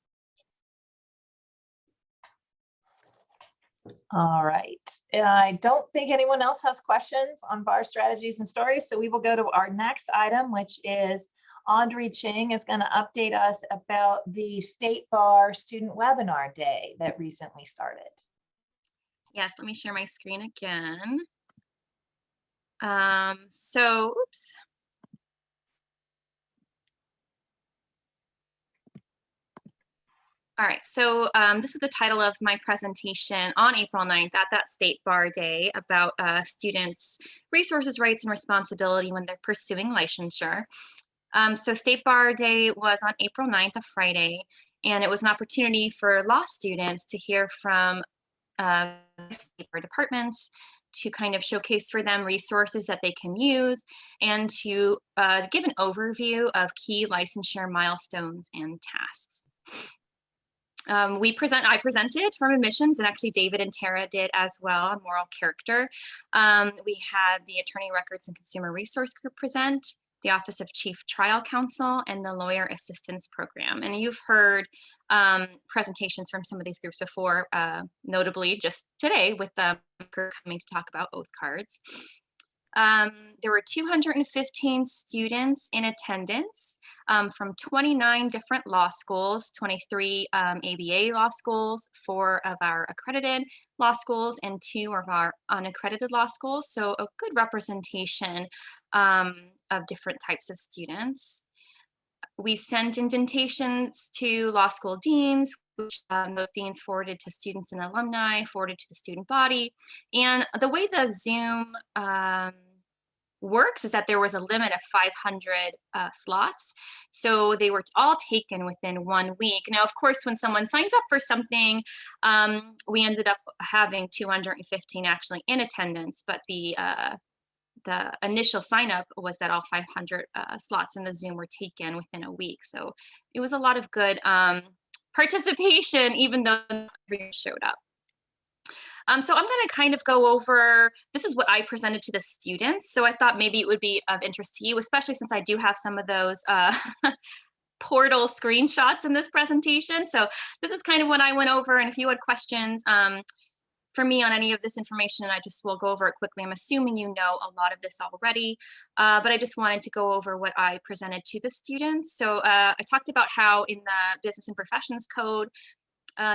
All right. I don't think anyone else has questions on Bar Strategies and Stories, so we will go to our next item, which is Audrey Ching is going to update us about the State Bar Student Webinar Day that recently started. Yes, let me share my screen again. Oops. All right, so this was the title of my presentation on April 9th at that State Bar Day about students' resources, rights, and responsibility when they're pursuing licensure. So State Bar Day was on April 9th, a Friday, and it was an opportunity for law students to hear from State Bar departments, to kind of showcase for them resources that they can use, and to give an overview of key licensure milestones and tasks. I presented from admissions, and actually David and Tara did as well on moral character. We had the Attorney Records and Consumer Resource Group present, the Office of Chief Trial Counsel, and the Lawyer Assistance Program. And you've heard presentations from some of these groups before, notably just today with the coming to talk about oath cards. There were 215 students in attendance from 29 different law schools, 23 ABA law schools, 4 of our accredited law schools, and 2 of our unaccredited law schools. So a good representation of different types of students. We sent invitations to law school deans, which those deans forwarded to students and alumni, forwarded to the student body. And the way the Zoom works is that there was a limit of 500 slots. So they were all taken within 1 week. Now, of course, when someone signs up for something, we ended up having 215 actually in attendance, but the initial sign up was that all 500 slots in the Zoom were taken within a week. So it was a lot of good participation, even though everyone showed up. So I'm going to kind of go over, this is what I presented to the students. So I thought maybe it would be of interest to you, especially since I do have some of those portal screenshots in this presentation. So this is kind of what I went over, and if you had questions, for me on any of this information, and I just will go over it quickly. I'm assuming you know a lot of this already, but I just wanted to go over what I presented to the students. So I talked about how in the Business and Professions Code,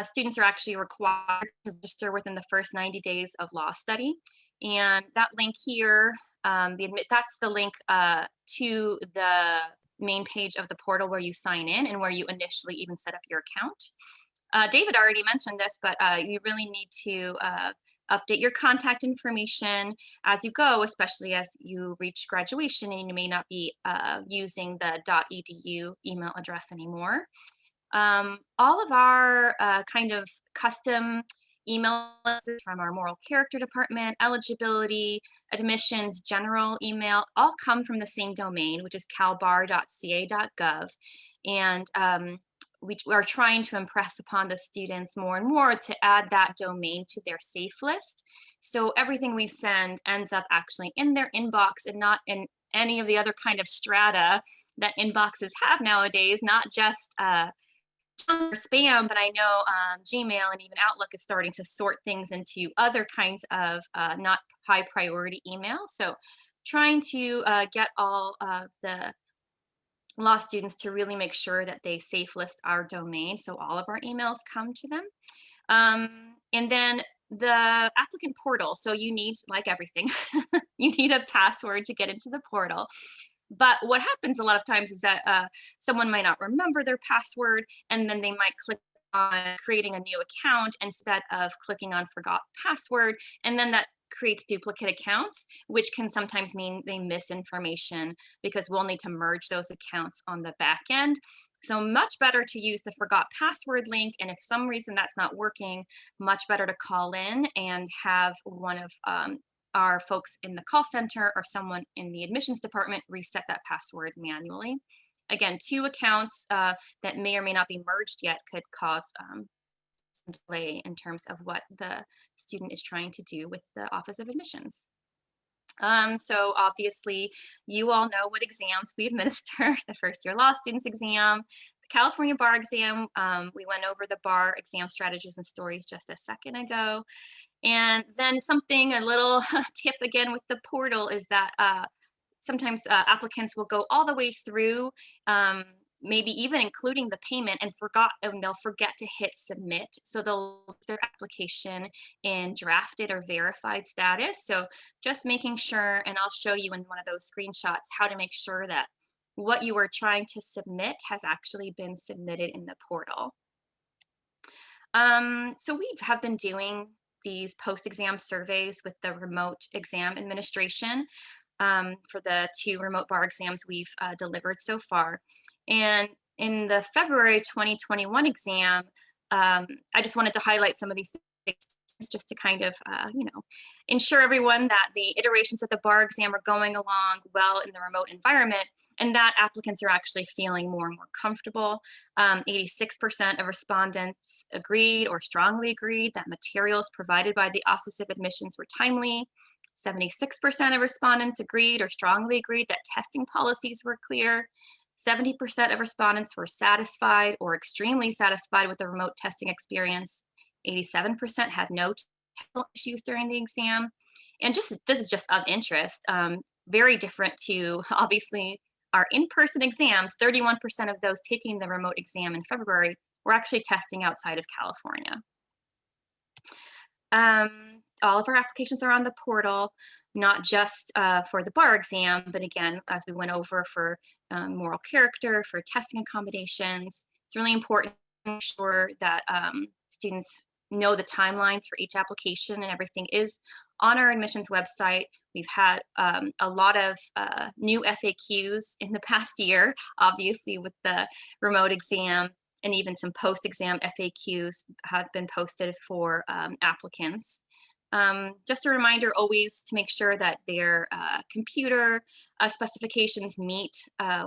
students are actually required to register within the first 90 days of law study. And that link here, that's the link to the main page of the portal where you sign in and where you initially even set up your account. David already mentioned this, but you really need to update your contact information as you go, especially as you reach graduation and you may not be using the .edu email address anymore. All of our kind of custom email lists from our moral character department, eligibility, admissions, general email, all come from the same domain, which is calbar.ca.gov. And we are trying to impress upon the students more and more to add that domain to their safe list. So everything we send ends up actually in their inbox and not in any of the other kind of strata that inboxes have nowadays, not just spam, but I know Gmail and even Outlook is starting to sort things into other kinds of not high priority email. So trying to get all of the law students to really make sure that they safe list our domain so all of our emails come to them. And then the applicant portal. So you need, like everything, you need a password to get into the portal. But what happens a lot of times is that someone might not remember their password, and then they might click on creating a new account instead of clicking on forgot password. And then that creates duplicate accounts, which can sometimes mean they miss information because we'll need to merge those accounts on the back end. So much better to use the forgot password link. And if some reason that's not working, much better to call in and have one of our folks in the call center or someone in the admissions department reset that password manually. Again, 2 accounts that may or may not be merged yet could cause some delay in terms of what the student is trying to do with the Office of Admissions. So obviously, you all know what exams we administer: the first year law students exam, the California bar exam. We went over the bar exam strategies and stories just a second ago. And then a little tip again with the portal is that sometimes applicants will go all the way through, maybe even including the payment, and they'll forget to hit submit. So they'll leave their application in drafted or verified status. So just making sure, and I'll show you in one of those screenshots how to make sure that what you are trying to submit has actually been submitted in the portal. So we have been doing these post-exam surveys with the remote exam administration for the 2 remote bar exams we've delivered so far. And in the February 2021 exam, I just wanted to highlight some of these things just to kind of, ensure everyone that the iterations of the bar exam are going along well in the remote environment, and that applicants are actually feeling more and more comfortable. 86% of respondents agreed or strongly agreed that materials provided by the Office of Admissions were timely. 76% of respondents agreed or strongly agreed that testing policies were clear. 70% of respondents were satisfied or extremely satisfied with the remote testing experience. 87% had no technical issues during the exam. And this is just of interest, very different to obviously our in-person exams. 31% of those taking the remote exam in February were actually testing outside of California. All of our applications are on the portal, not just for the bar exam, but again, as we went over for moral character, for testing accommodations. It's really important to make sure that students know the timelines for each application, and everything is on our admissions website. We've had a lot of new FAQs in the past year, obviously with the remote exam, and even some post-exam FAQs have been posted for applicants. Just a reminder always to make sure that their computer specifications meet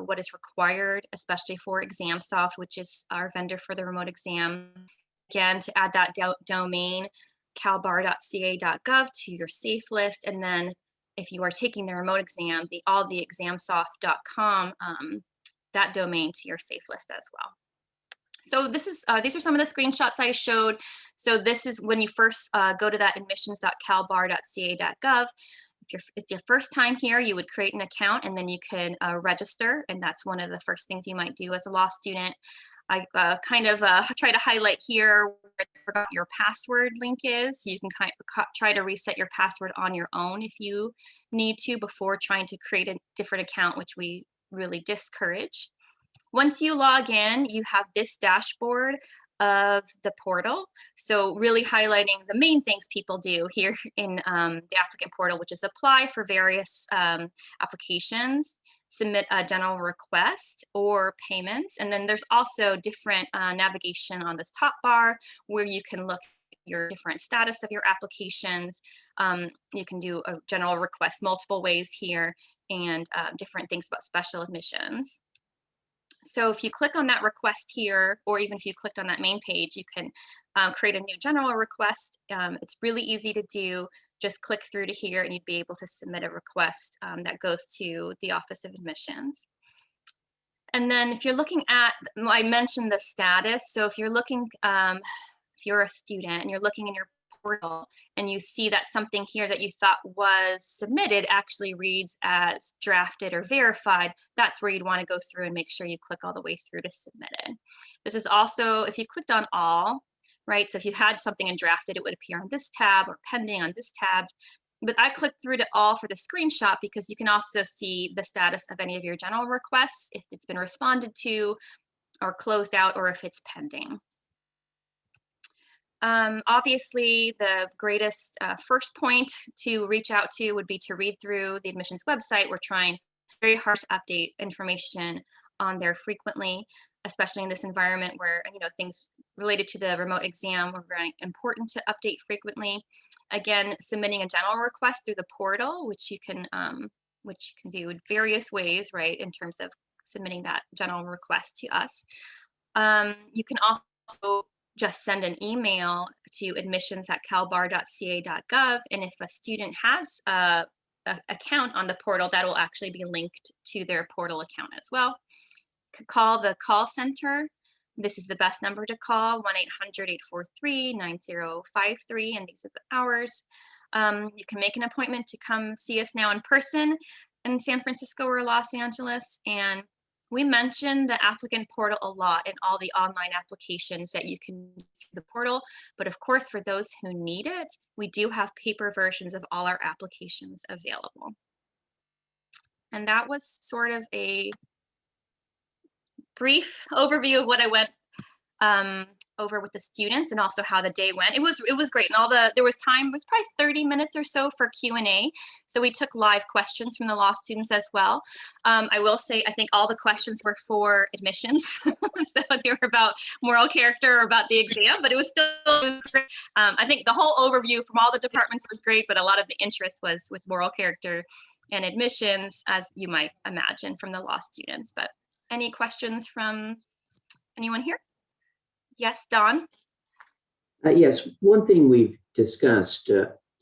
what is required, especially for ExamSoft, which is our vendor for the remote exam. Again, to add that domain, calbar.ca.gov, to your safe list. And then if you are taking the remote exam, all the examsoft.com, that domain to your safe list as well. So this is these are some of the screenshots I showed. So this is when you first go to that admissions.calbar.ca.gov. If it's your first time here, you would create an account and then you can register. And that's one of the first things you might do as a law student. I kind of try to highlight here where your password link is. You can try to reset your password on your own if you need to before trying to create a different account, which we really discourage. Once you log in, you have this dashboard of the portal. So really highlighting the main things people do here in the applicant portal, which is apply for various applications, submit a general request or payments. And then there's also different navigation on this top bar where you can look at your different status of your applications. You can do a general request multiple ways here and different things about special admissions. So if you click on that request here, or even if you clicked on that main page, you can create a new general request. It's really easy to do. Just click through to here and you'd be able to submit a request that goes to the Office of Admissions. And then if you're looking at, I mentioned the status. So if you're looking, if you're a student and you're looking in your portal and you see that something here that you thought was submitted actually reads as drafted or verified, that's where you'd want to go through and make sure you click all the way through to submitted. This is also, if you clicked on all, right? So if you had something in drafted, it would appear on this tab or pending on this tab. But I clicked through to all for the screenshot because you can also see the status of any of your general requests, if it's been responded to or closed out, or if it's pending. Obviously, the greatest first point to reach out to would be to read through the admissions website. We're trying very hard to update information on there frequently, especially in this environment where, you know, things related to the remote exam are very important to update frequently. Again, submitting a general request through the portal, which you can do in various ways, right, in terms of submitting that general request to us. You can also just send an email to admissions@calbar.ca.gov, and if a student has an account on the portal, that will actually be linked to their portal account as well. Could call the call center. This is the best number to call, 1-800-843-9053, and these are the hours. You can make an appointment to come see us now in person in San Francisco or Los Angeles. And we mention the applicant portal a lot in all the online applications that you can use through the portal. But of course, for those who need it, we do have paper versions of all our applications available. And that was sort of a brief overview of what I went over with the students and also how the day went. It was great, and there was time. It was probably 30 minutes or so for Q&A. So we took live questions from the law students as well. I will say I think all the questions were for admissions, so they were about moral character or about the exam, but it was great. I think the whole overview from all the departments was great, but a lot of the interest was with moral character and admissions, as you might imagine from the law students. But any questions from anyone here? Yes, Don? Yes, one thing we've discussed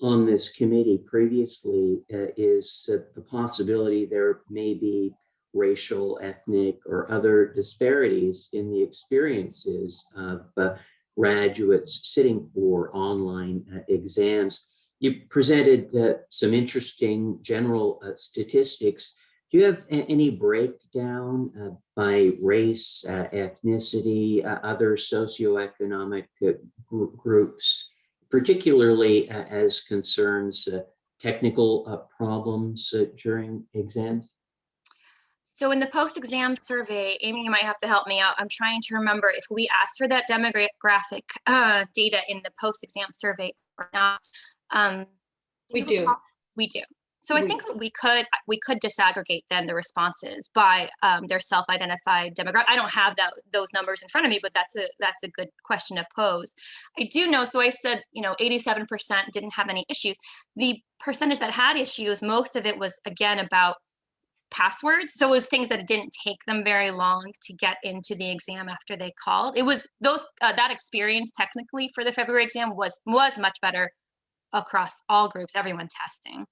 on this committee previously is the possibility there may be racial, ethnic, or other disparities in the experiences of graduates sitting for online exams. You presented some interesting general statistics. Do you have any breakdown by race, ethnicity, other socioeconomic groups, particularly as concerns technical problems during exams? So in the post-exam survey, Amy, you might have to help me out. I'm trying to remember if we asked for that demographic data in the post-exam survey or not. We do. We do. So I think we could disaggregate then the responses by their self-identified demographic. I don't have those numbers in front of me, but that's a good question to pose. I do know. So I said 87% didn't have any issues. The percentage that had issues, most of it was again about passwords. So it was things that didn't take them very long to get into the exam after they called. It was that experience technically for the February exam was much better across all groups, everyone testing.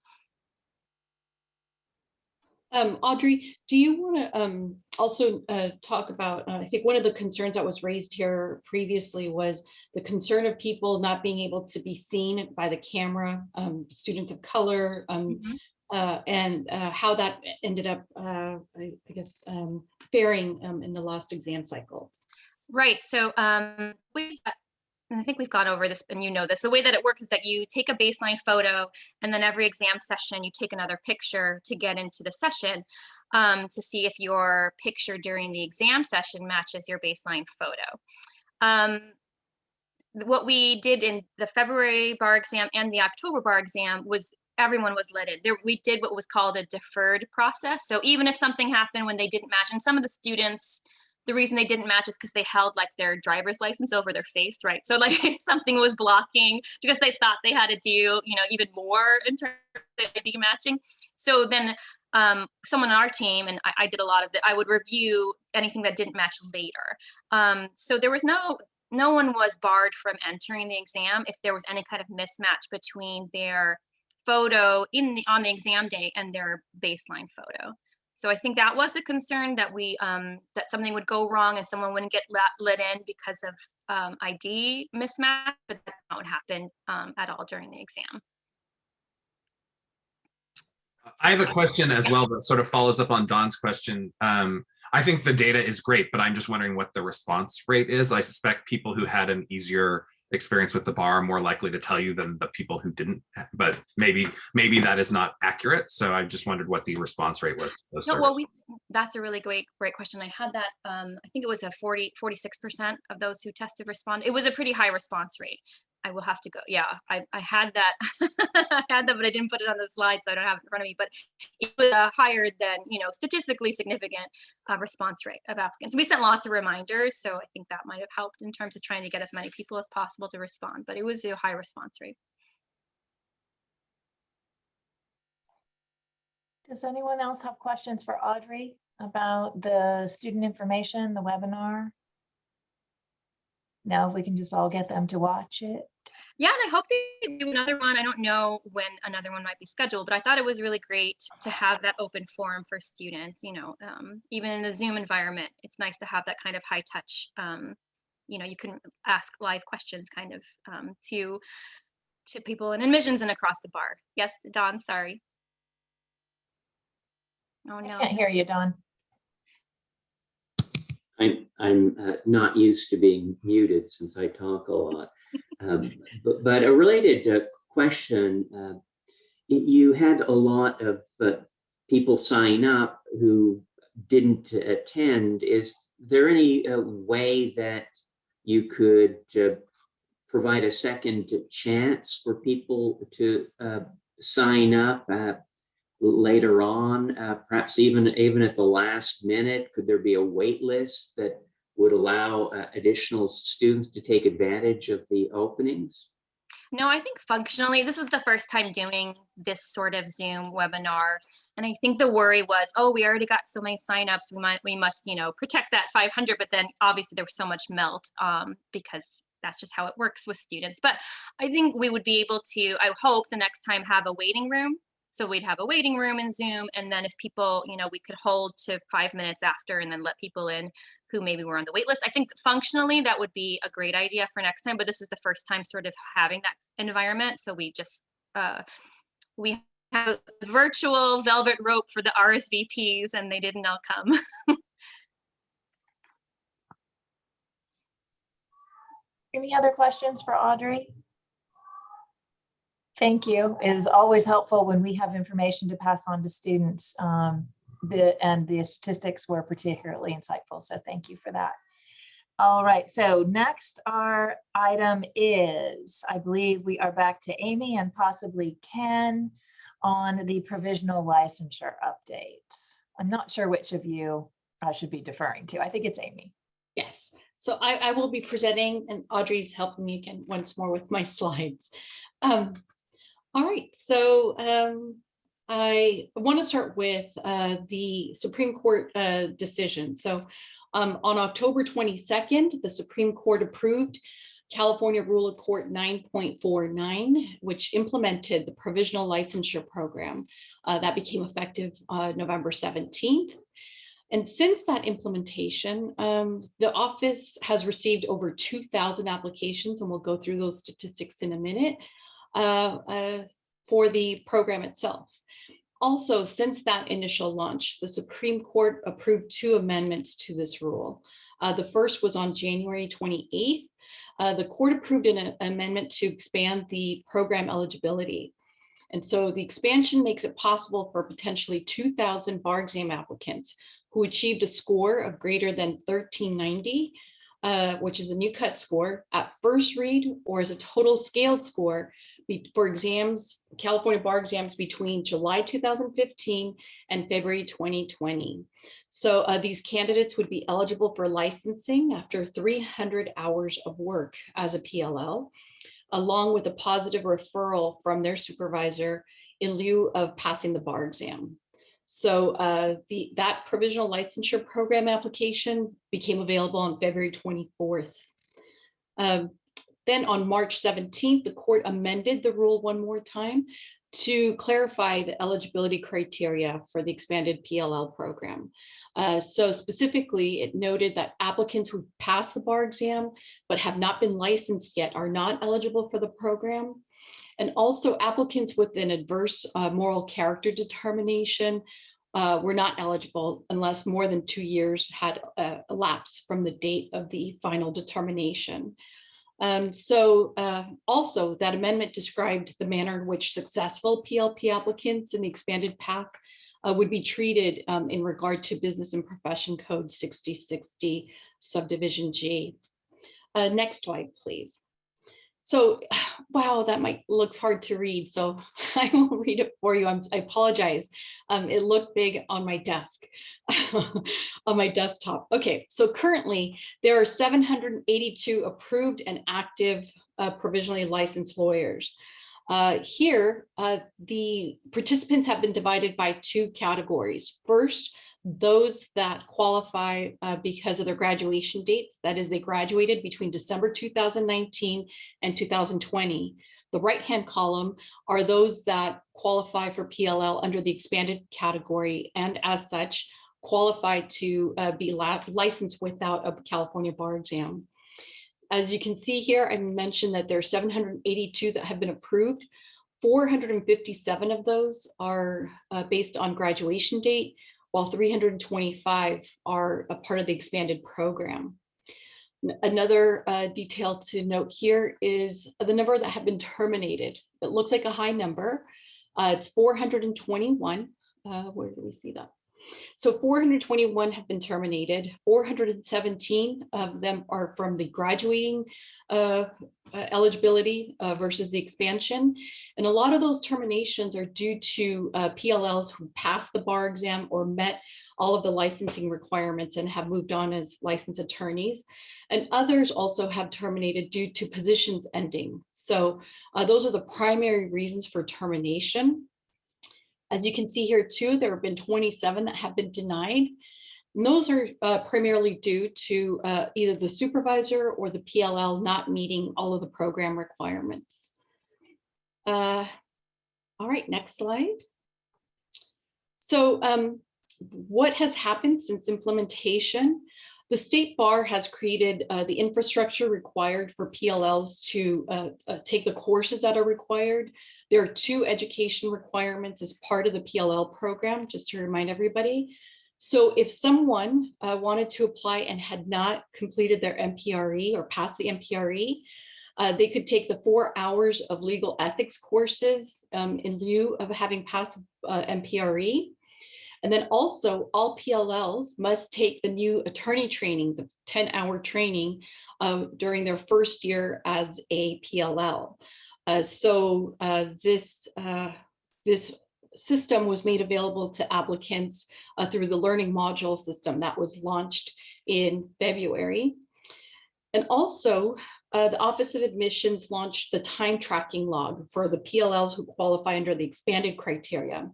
Audrey, do you want to also talk about, I think one of the concerns that was raised here previously was the concern of people not being able to be seen by the camera, students of color, and how that ended up, I guess, faring in the last exam cycle. Right. So and I think we've gone over this and you know this, the way that it works is that you take a baseline photo and then every exam session you take another picture to get into the session to see if your picture during the exam session matches your baseline photo. What we did in the February bar exam and the October bar exam was everyone was let in. We did what was called a deferred process. So even if something happened when they didn't match, and some of the students, the reason they didn't match is because they held like their driver's license over their face, right? So like something was blocking because they thought they had to do, you know, even more in terms of ID matching. So then someone on our team, and I did a lot of it, I would review anything that didn't match later. So there was no one was barred from entering the exam if there was any kind of mismatch between their photo on the exam day and their baseline photo. So I think that was a concern that that something would go wrong and someone wouldn't get let in because of ID mismatch, but that won't happen at all during the exam. I have a question as well that sort of follows up on Don's question. I think the data is great, but I'm just wondering what the response rate is. I suspect people who had an easier experience with the bar are more likely to tell you than the people who didn't, but maybe that is not accurate. So I just wondered what the response rate was. No, well, that's a really great question. I had that, I think it was a 46% of those who tested respond. It was a pretty high response rate. I will have to go. Yeah, I had that. I had that, but I didn't put it on the slide, so I don't have it in front of me. But it was higher than, you know, statistically significant response rate of applicants. We sent lots of reminders, so I think that might have helped in terms of trying to get as many people as possible to respond. But it was a high response rate. Does anyone else have questions for Audrey about the student information, the webinar? Now, if we can just all get them to watch it. Yeah, and I hope they do another one. I don't know when another one might be scheduled, but I thought it was really great to have that open forum for students, you know, even in the Zoom environment, it's nice to have that kind of high touch, you know, you can ask live questions kind of to people in admissions and across the bar. Yes, Dawn, sorry. Oh, no. I can't hear you, Dawn. I'm not used to being muted since I talk a lot. But a related question, you had a lot of people sign up who didn't attend. Is there any way that you could provide a second chance for people to sign up later on, perhaps even at the last minute? Could there be a wait list that would allow additional students to take advantage of the openings? No, I think functionally, this was the first time doing this sort of Zoom webinar. And I think the worry was, oh, we already got so many signups, we must, you know, protect that 500. But then obviously there was so much melt because that's just how it works with students. But I think we would be able to, I hope the next time, have a waiting room. So we'd have a waiting room in Zoom, and then if people, you know, we could hold to 5 minutes after and then let people in who maybe were on the wait list. I think functionally that would be a great idea for next time, but this was the first time sort of having that environment. So we just, we have a virtual velvet rope for the RSVPs and they didn't all come. Any other questions for Audrey? Thank you. It is always helpful when we have information to pass on to students. And the statistics were particularly insightful. So thank you for that. All right. So next, our item is, I believe we are back to Amy and possibly Ken on the provisional licensure updates. I'm not sure which of you I should be deferring to. I think it's Amy. Yes. So I will be presenting, and Audrey's helping me again once more with my slides. All right, so I want to start with the Supreme Court decision. So on October 22nd, the Supreme Court approved California Rule of Court 9.49, which implemented the provisional licensure program That became effective November 17th. And since that implementation, the office has received over 2,000 applications, and we'll go through those statistics in a minute, for the program itself. Also, since that initial launch, the Supreme Court approved 2 amendments to this rule. The first was on January 28th. The court approved an amendment to expand the program eligibility. And so the expansion makes it possible for potentially 2,000 bar exam applicants who achieved a score of greater than 1390, which is a new cut score at first read, or as a total scaled score for exams, California bar exams between July 2015 and February 2020. So these candidates would be eligible for licensing after 300 hours of work as a PLL, along with a positive referral from their supervisor in lieu of passing the bar exam. So that provisional licensure program application became available on February 24th. Then on March 17th, the court amended the rule one more time to clarify the eligibility criteria for the expanded PLL program. So specifically, it noted that applicants who passed the bar exam but have not been licensed yet are not eligible for the program. And also applicants with an adverse moral character determination were not eligible unless more than 2 years had elapsed from the date of the final determination. Also that amendment described the manner in which successful PLP applicants in the expanded path would be treated in regard to Business and Profession Code 6060 subdivision G. Next slide, please. So, wow, that looks hard to read, so I will read it for you. I apologize. It looked big on my desk, on my desktop. Okay, so currently there are 782 approved and active provisionally licensed lawyers. Here, the participants have been divided by 2 categories. First, those that qualify because of their graduation dates, that is, they graduated between December 2019 and 2020. The right-hand column are those that qualify for PLL under the expanded category and as such qualify to be licensed without a California bar exam. As you can see here, I mentioned that there are 782 that have been approved. 457 of those are based on graduation date, while 325 are a part of the expanded program. Another detail to note here is the number that have been terminated. It looks like a high number. It's 421. Where do we see that? So 421 have been terminated. 417 of them are from the graduating eligibility versus the expansion. And a lot of those terminations are due to PLLs who passed the bar exam or met all of the licensing requirements and have moved on as licensed attorneys. And others also have terminated due to positions ending. So those are the primary reasons for termination. As you can see here too, there have been 27 that have been denied. And those are primarily due to either the supervisor or the PLL not meeting all of the program requirements. All right, next slide. So what has happened since implementation? The State Bar has created the infrastructure required for PLLs to take the courses that are required. There are 2 education requirements as part of the PLL program, just to remind everybody. So if someone wanted to apply and had not completed their MPRE or passed the MPRE, they could take the 4 hours of legal ethics courses in lieu of having passed MPRE. And then also all PLLs must take the new attorney training, the 10-hour training during their first year as a PLL. This system was made available to applicants through the learning module system that was launched in February. And also the Office of Admissions launched the time tracking log for the PLLs who qualify under the expanded criteria.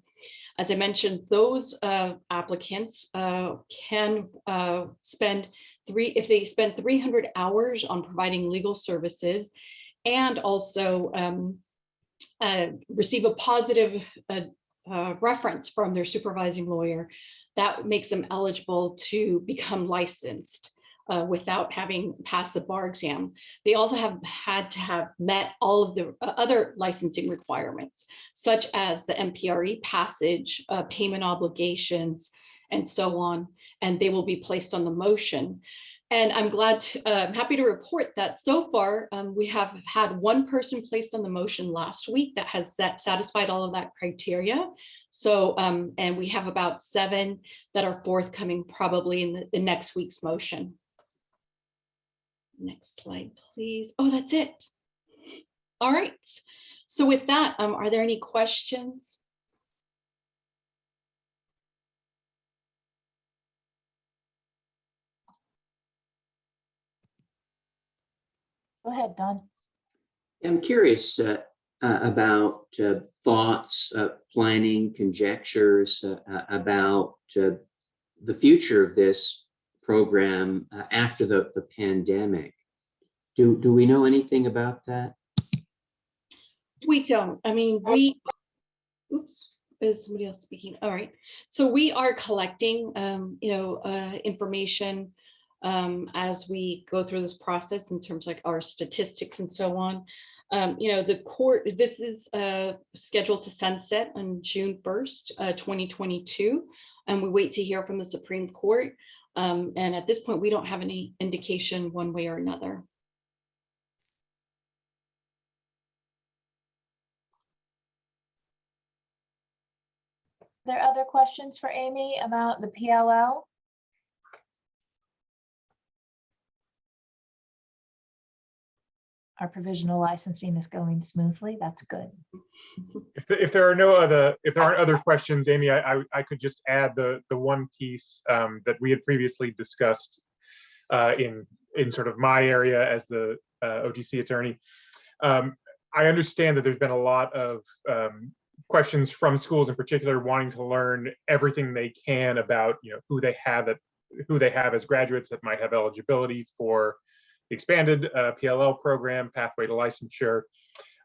As I mentioned, those applicants can spend if they spend 300 hours on providing legal services and also receive a positive reference from their supervising lawyer, that makes them eligible to become licensed without having passed the bar exam. They also have had to have met all of the other licensing requirements, such as the MPRE passage, payment obligations, and so on, and they will be placed on the motion. And I'm happy to report that so far we have had one person placed on the motion last week that has satisfied all of that criteria. So, and we have about 7 that are forthcoming probably in the next week's motion. Next slide, please. Oh, that's it. All right. So with that, are there any questions? Go ahead, Don. I'm curious about thoughts, planning, conjectures about the future of this program after the pandemic. Do we know anything about that? We don't. I mean, oops, is somebody else speaking? All right. So we are collecting, information as we go through this process in terms of like our statistics and so on. The court, this is scheduled to sunset on June 1st, 2022, and we wait to hear from the Supreme Court. And at this point, we don't have any indication one way or another. Are there other questions for Amy about the PLL? Our provisional licensing is going smoothly. That's good. If there aren't other questions, Amy, I could just add the one piece that we had previously discussed in sort of my area as the OTC attorney. I understand that there's been a lot of questions from schools in particular wanting to learn everything they can about who they have as graduates that might have eligibility for the expanded PLL program, pathway to licensure.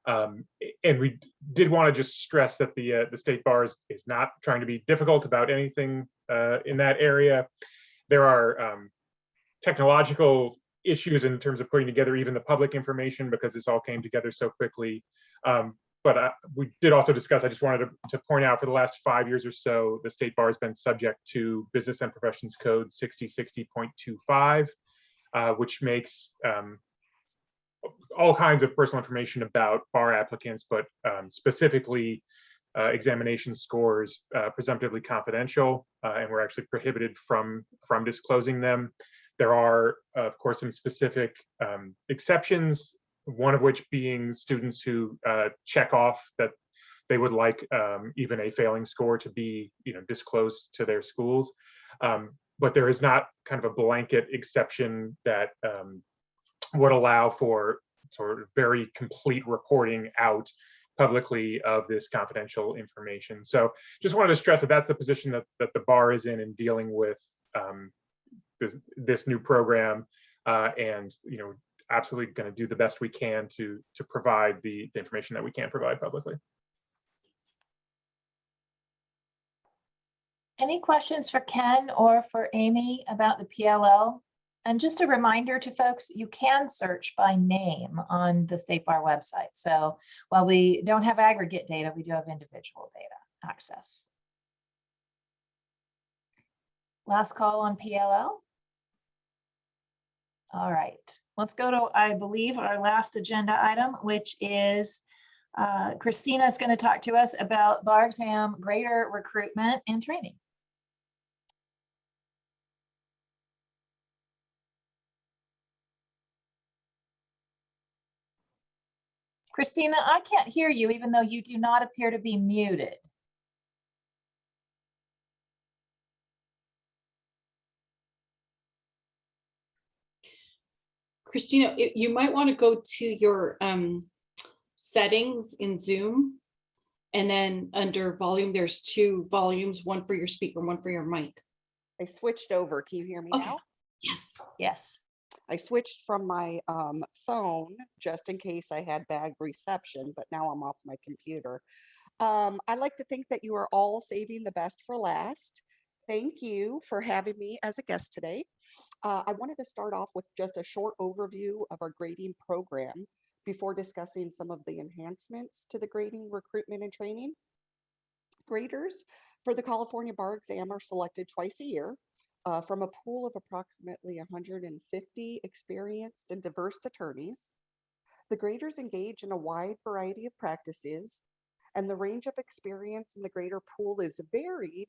And we did want to just stress that the state bar is not trying to be difficult about anything in that area. There are technological issues in terms of putting together even the public information because this all came together so quickly. But we did also discuss, I just wanted to point out, for the last 5 years or so, the state bar has been subject to Business and Professions Code 6060.25, which makes all kinds of personal information about bar applicants, but specifically examination scores, presumptively confidential, and we're actually prohibited from disclosing them. There are, of course, some specific exceptions, one of which being students who check off that they would like even a failing score to be disclosed to their schools. But there is not kind of a blanket exception that would allow for sort of very complete reporting out publicly of this confidential information. So just wanted to stress that that's the position that the bar is in dealing with this new program, and absolutely going to do the best we can to provide the information that we can provide publicly. Any questions for Ken or for Amy about the PLL? And just a reminder to folks, you can search by name on the State Bar website. So while we don't have aggregate data, we do have individual data access. Last call on PLL. All right, let's go to, I believe, our last agenda item, which is Christina is going to talk to us about bar exam grader recruitment and training. Christina, I can't hear you, even though you do not appear to be muted. Christina, you might want to go to your settings in Zoom, and then under volume, there's 2 volumes, one for your speaker, one for your mic. I switched over. Can you hear me now? Yes. Yes. I switched from my phone just in case I had bad reception, but now I'm off my computer. I like to think that you are all saving the best for last. Thank you for having me as a guest today. I wanted to start off with just a short overview of our grading program before discussing some of the enhancements to the grading recruitment and training. Graders for the California bar exam are selected twice a year from a pool of approximately 150 experienced and diverse attorneys. The graders engage in a wide variety of practices, and the range of experience in the grader pool is varied,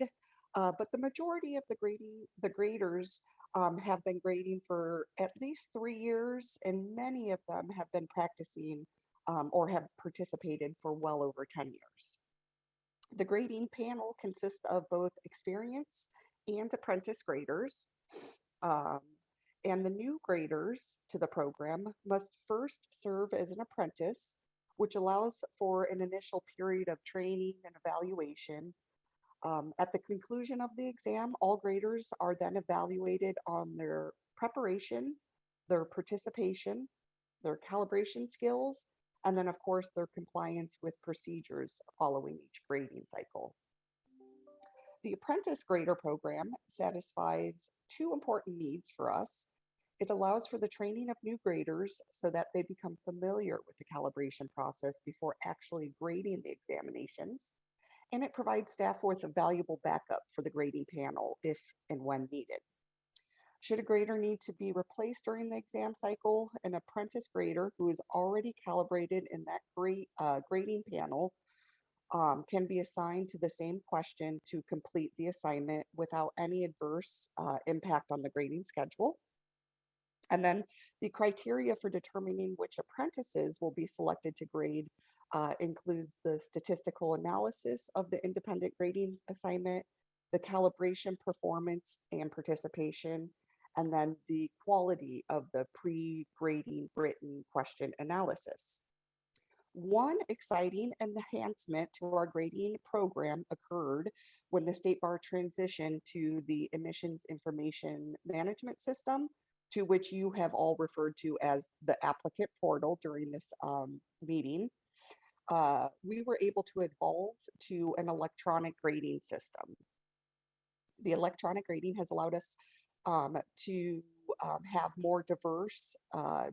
but the majority of the graders have been grading for at least 3 years, and many of them have been practicing or have participated for well over 10 years. The grading panel consists of both experienced and apprentice graders. And the new graders to the program must first serve as an apprentice, which allows for an initial period of training and evaluation. At the conclusion of the exam, all graders are then evaluated on their preparation, their participation, their calibration skills, and then, of course, their compliance with procedures following each grading cycle. The apprentice grader program satisfies two important needs for us. It allows for the training of new graders so that they become familiar with the calibration process before actually grading the examinations. And it provides staff with a valuable backup for the grading panel if and when needed. Should a grader need to be replaced during the exam cycle, an apprentice grader who is already calibrated in that grading panel can be assigned to the same question to complete the assignment without any adverse impact on the grading schedule. And then the criteria for determining which apprentices will be selected to grade includes the statistical analysis of the independent grading assignment, the calibration performance and participation, and then the quality of the pre-grading written question analysis. One exciting enhancement to our grading program occurred when the State Bar transitioned to the Admissions Information Management System, to which you have all referred to as the applicant portal during this meeting. We were able to evolve to an electronic grading system. The electronic grading has allowed us to have more diverse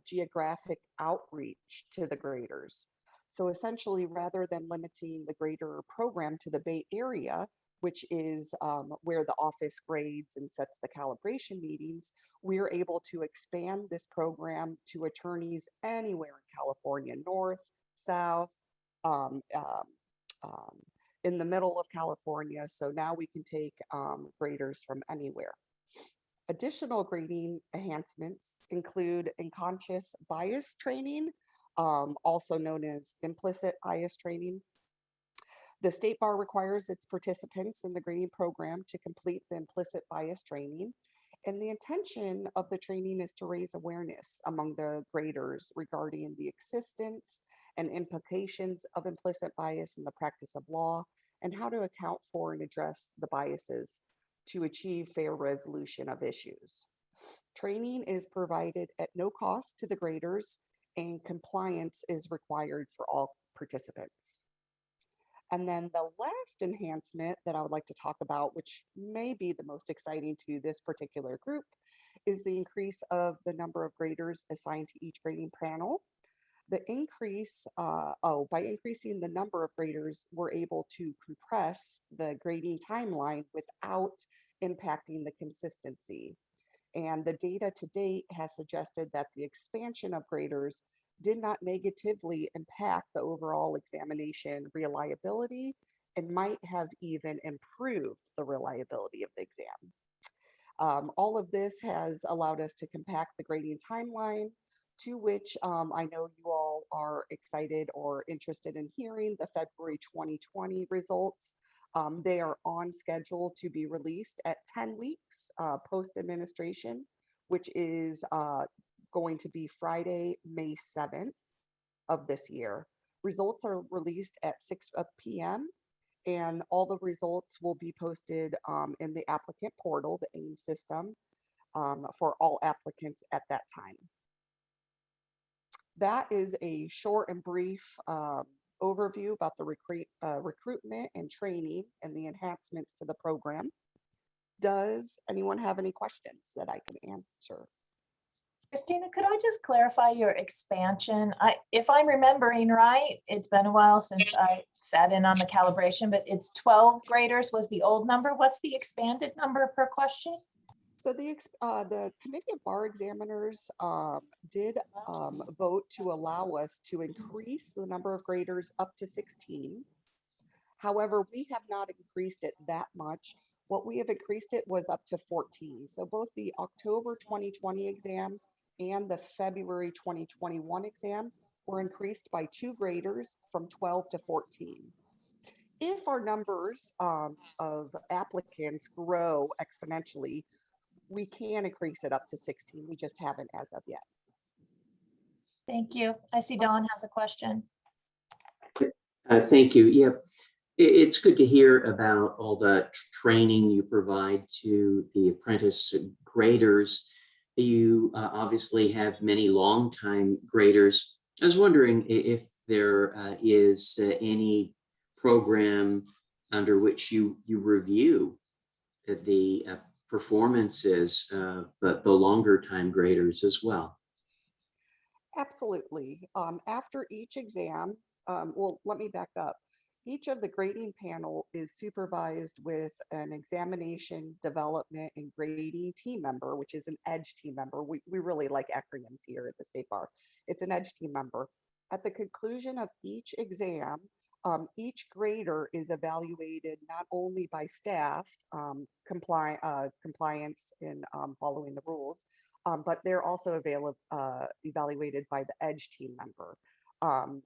geographic outreach to the graders. So essentially, rather than limiting the grader program to the Bay Area, which is where the office grades and sets the calibration meetings, we're able to expand this program to attorneys anywhere in California, north, south, in the middle of California. So now we can take graders from anywhere. Additional grading enhancements include unconscious bias training, also known as implicit bias training. The State Bar requires its participants in the grading program to complete the implicit bias training. And the intention of the training is to raise awareness among the graders regarding the existence and implications of implicit bias in the practice of law and how to account for and address the biases to achieve fair resolution of issues. Training is provided at no cost to the graders, and compliance is required for all participants. And then the last enhancement that I would like to talk about, which may be the most exciting to this particular group, is the increase of the number of graders assigned to each grading panel. The increase, by increasing the number of graders, we're able to compress the grading timeline without impacting the consistency. And the data to date has suggested that the expansion of graders did not negatively impact the overall examination reliability and might have even improved the reliability of the exam. All of this has allowed us to compact the grading timeline, to which I know you all are excited or interested in hearing the February 2020 results. They are on schedule to be released at 10 weeks post-administration, which is going to be Friday, May 7th of this year. Results are released at 6 p.m. and all the results will be posted in the applicant portal, the AIM system, for all applicants at that time. That is a short and brief overview about the recruitment and training and the enhancements to the program. Does anyone have any questions that I can answer? Christina, could I just clarify your expansion? If I'm remembering right, it's been a while since I sat in on the calibration, but it's 12 graders was the old number. What's the expanded number per question? So the Committee of Bar Examiners did vote to allow us to increase the number of graders up to 16. However, we have not increased it that much. What we have increased it was up to 14. So both the October 2020 exam and the February 2021 exam were increased by 2 graders from 12 to 14. If our numbers of applicants grow exponentially, we can increase it up to 16. We just haven't as of yet. Thank you. I see Dawn has a question. Thank you. Yeah, it's good to hear about all the training you provide to the apprentice graders. You obviously have many longtime graders. I was wondering if there is any program under which you review the performances of the longer time graders as well. Absolutely. After each exam, well, let me back up. Each of the grading panel is supervised with an examination, development, and grading team member, which is an EDGE team member. We really like acronyms here at the State Bar. It's an EDGE team member. At the conclusion of each exam, each grader is evaluated not only by staff, compliance in following the rules, but they're also evaluated by the EDGE team member.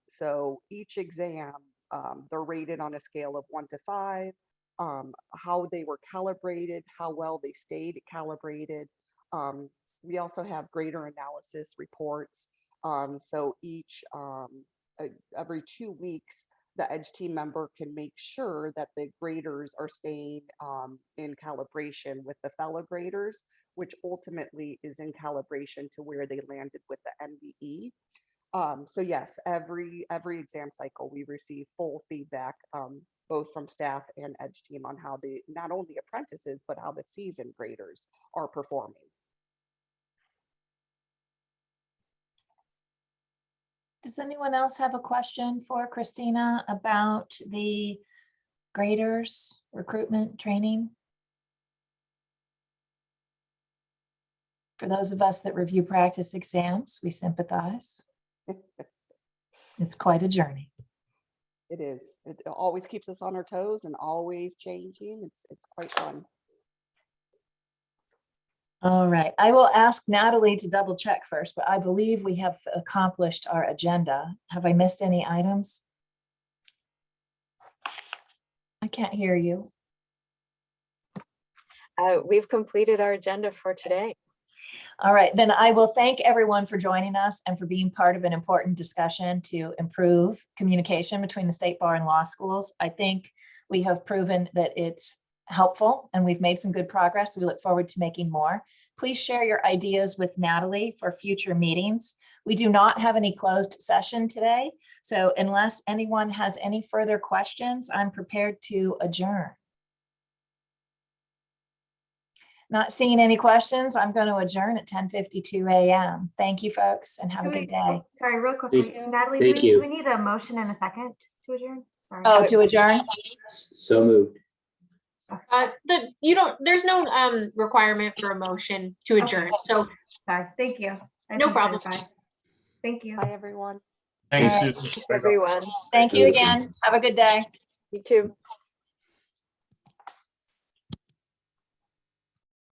So each exam, they're rated on a scale of 1 to 5, how they were calibrated, how well they stayed calibrated. We also have grader analysis reports. So each, every 2 weeks, the EDGE team member can make sure that the graders are staying in calibration with the fellow graders, which ultimately is in calibration to where they landed with the MBE. So yes, every exam cycle, we receive full feedback, both from staff and EDGE team on how the, not only apprentices, but how the seasoned graders are performing. Does anyone else have a question for Christina about the graders recruitment training? For those of us that review practice exams, we sympathize. It's quite a journey. It is. It always keeps us on our toes and always changing. It's quite fun. All right, I will ask Natalie to double check first, but I believe we have accomplished our agenda. Have I missed any items? I can't hear you. We've completed our agenda for today. All right, then I will thank everyone for joining us and for being part of an important discussion to improve communication between the State Bar and law schools. I think we have proven that it's helpful and we've made some good progress. We look forward to making more. Please share your ideas with Natalie for future meetings. We do not have any closed session today, so unless anyone has any further questions, I'm prepared to adjourn. Not seeing any questions, I'm going to adjourn at 10:52 a.m. Thank you, folks, and have a good day. Sorry, real quickly, Natalie, Thank do you. we need a motion and a second to adjourn? Sorry. Oh, to adjourn? So moved. There's no requirement for a motion to adjourn. So Sorry, thank you. I No just wanted to problem. clarify. Thank you. Bye, everyone. Thanks, All right. Susan. Everyone, Thank you again. Have a good day. you too.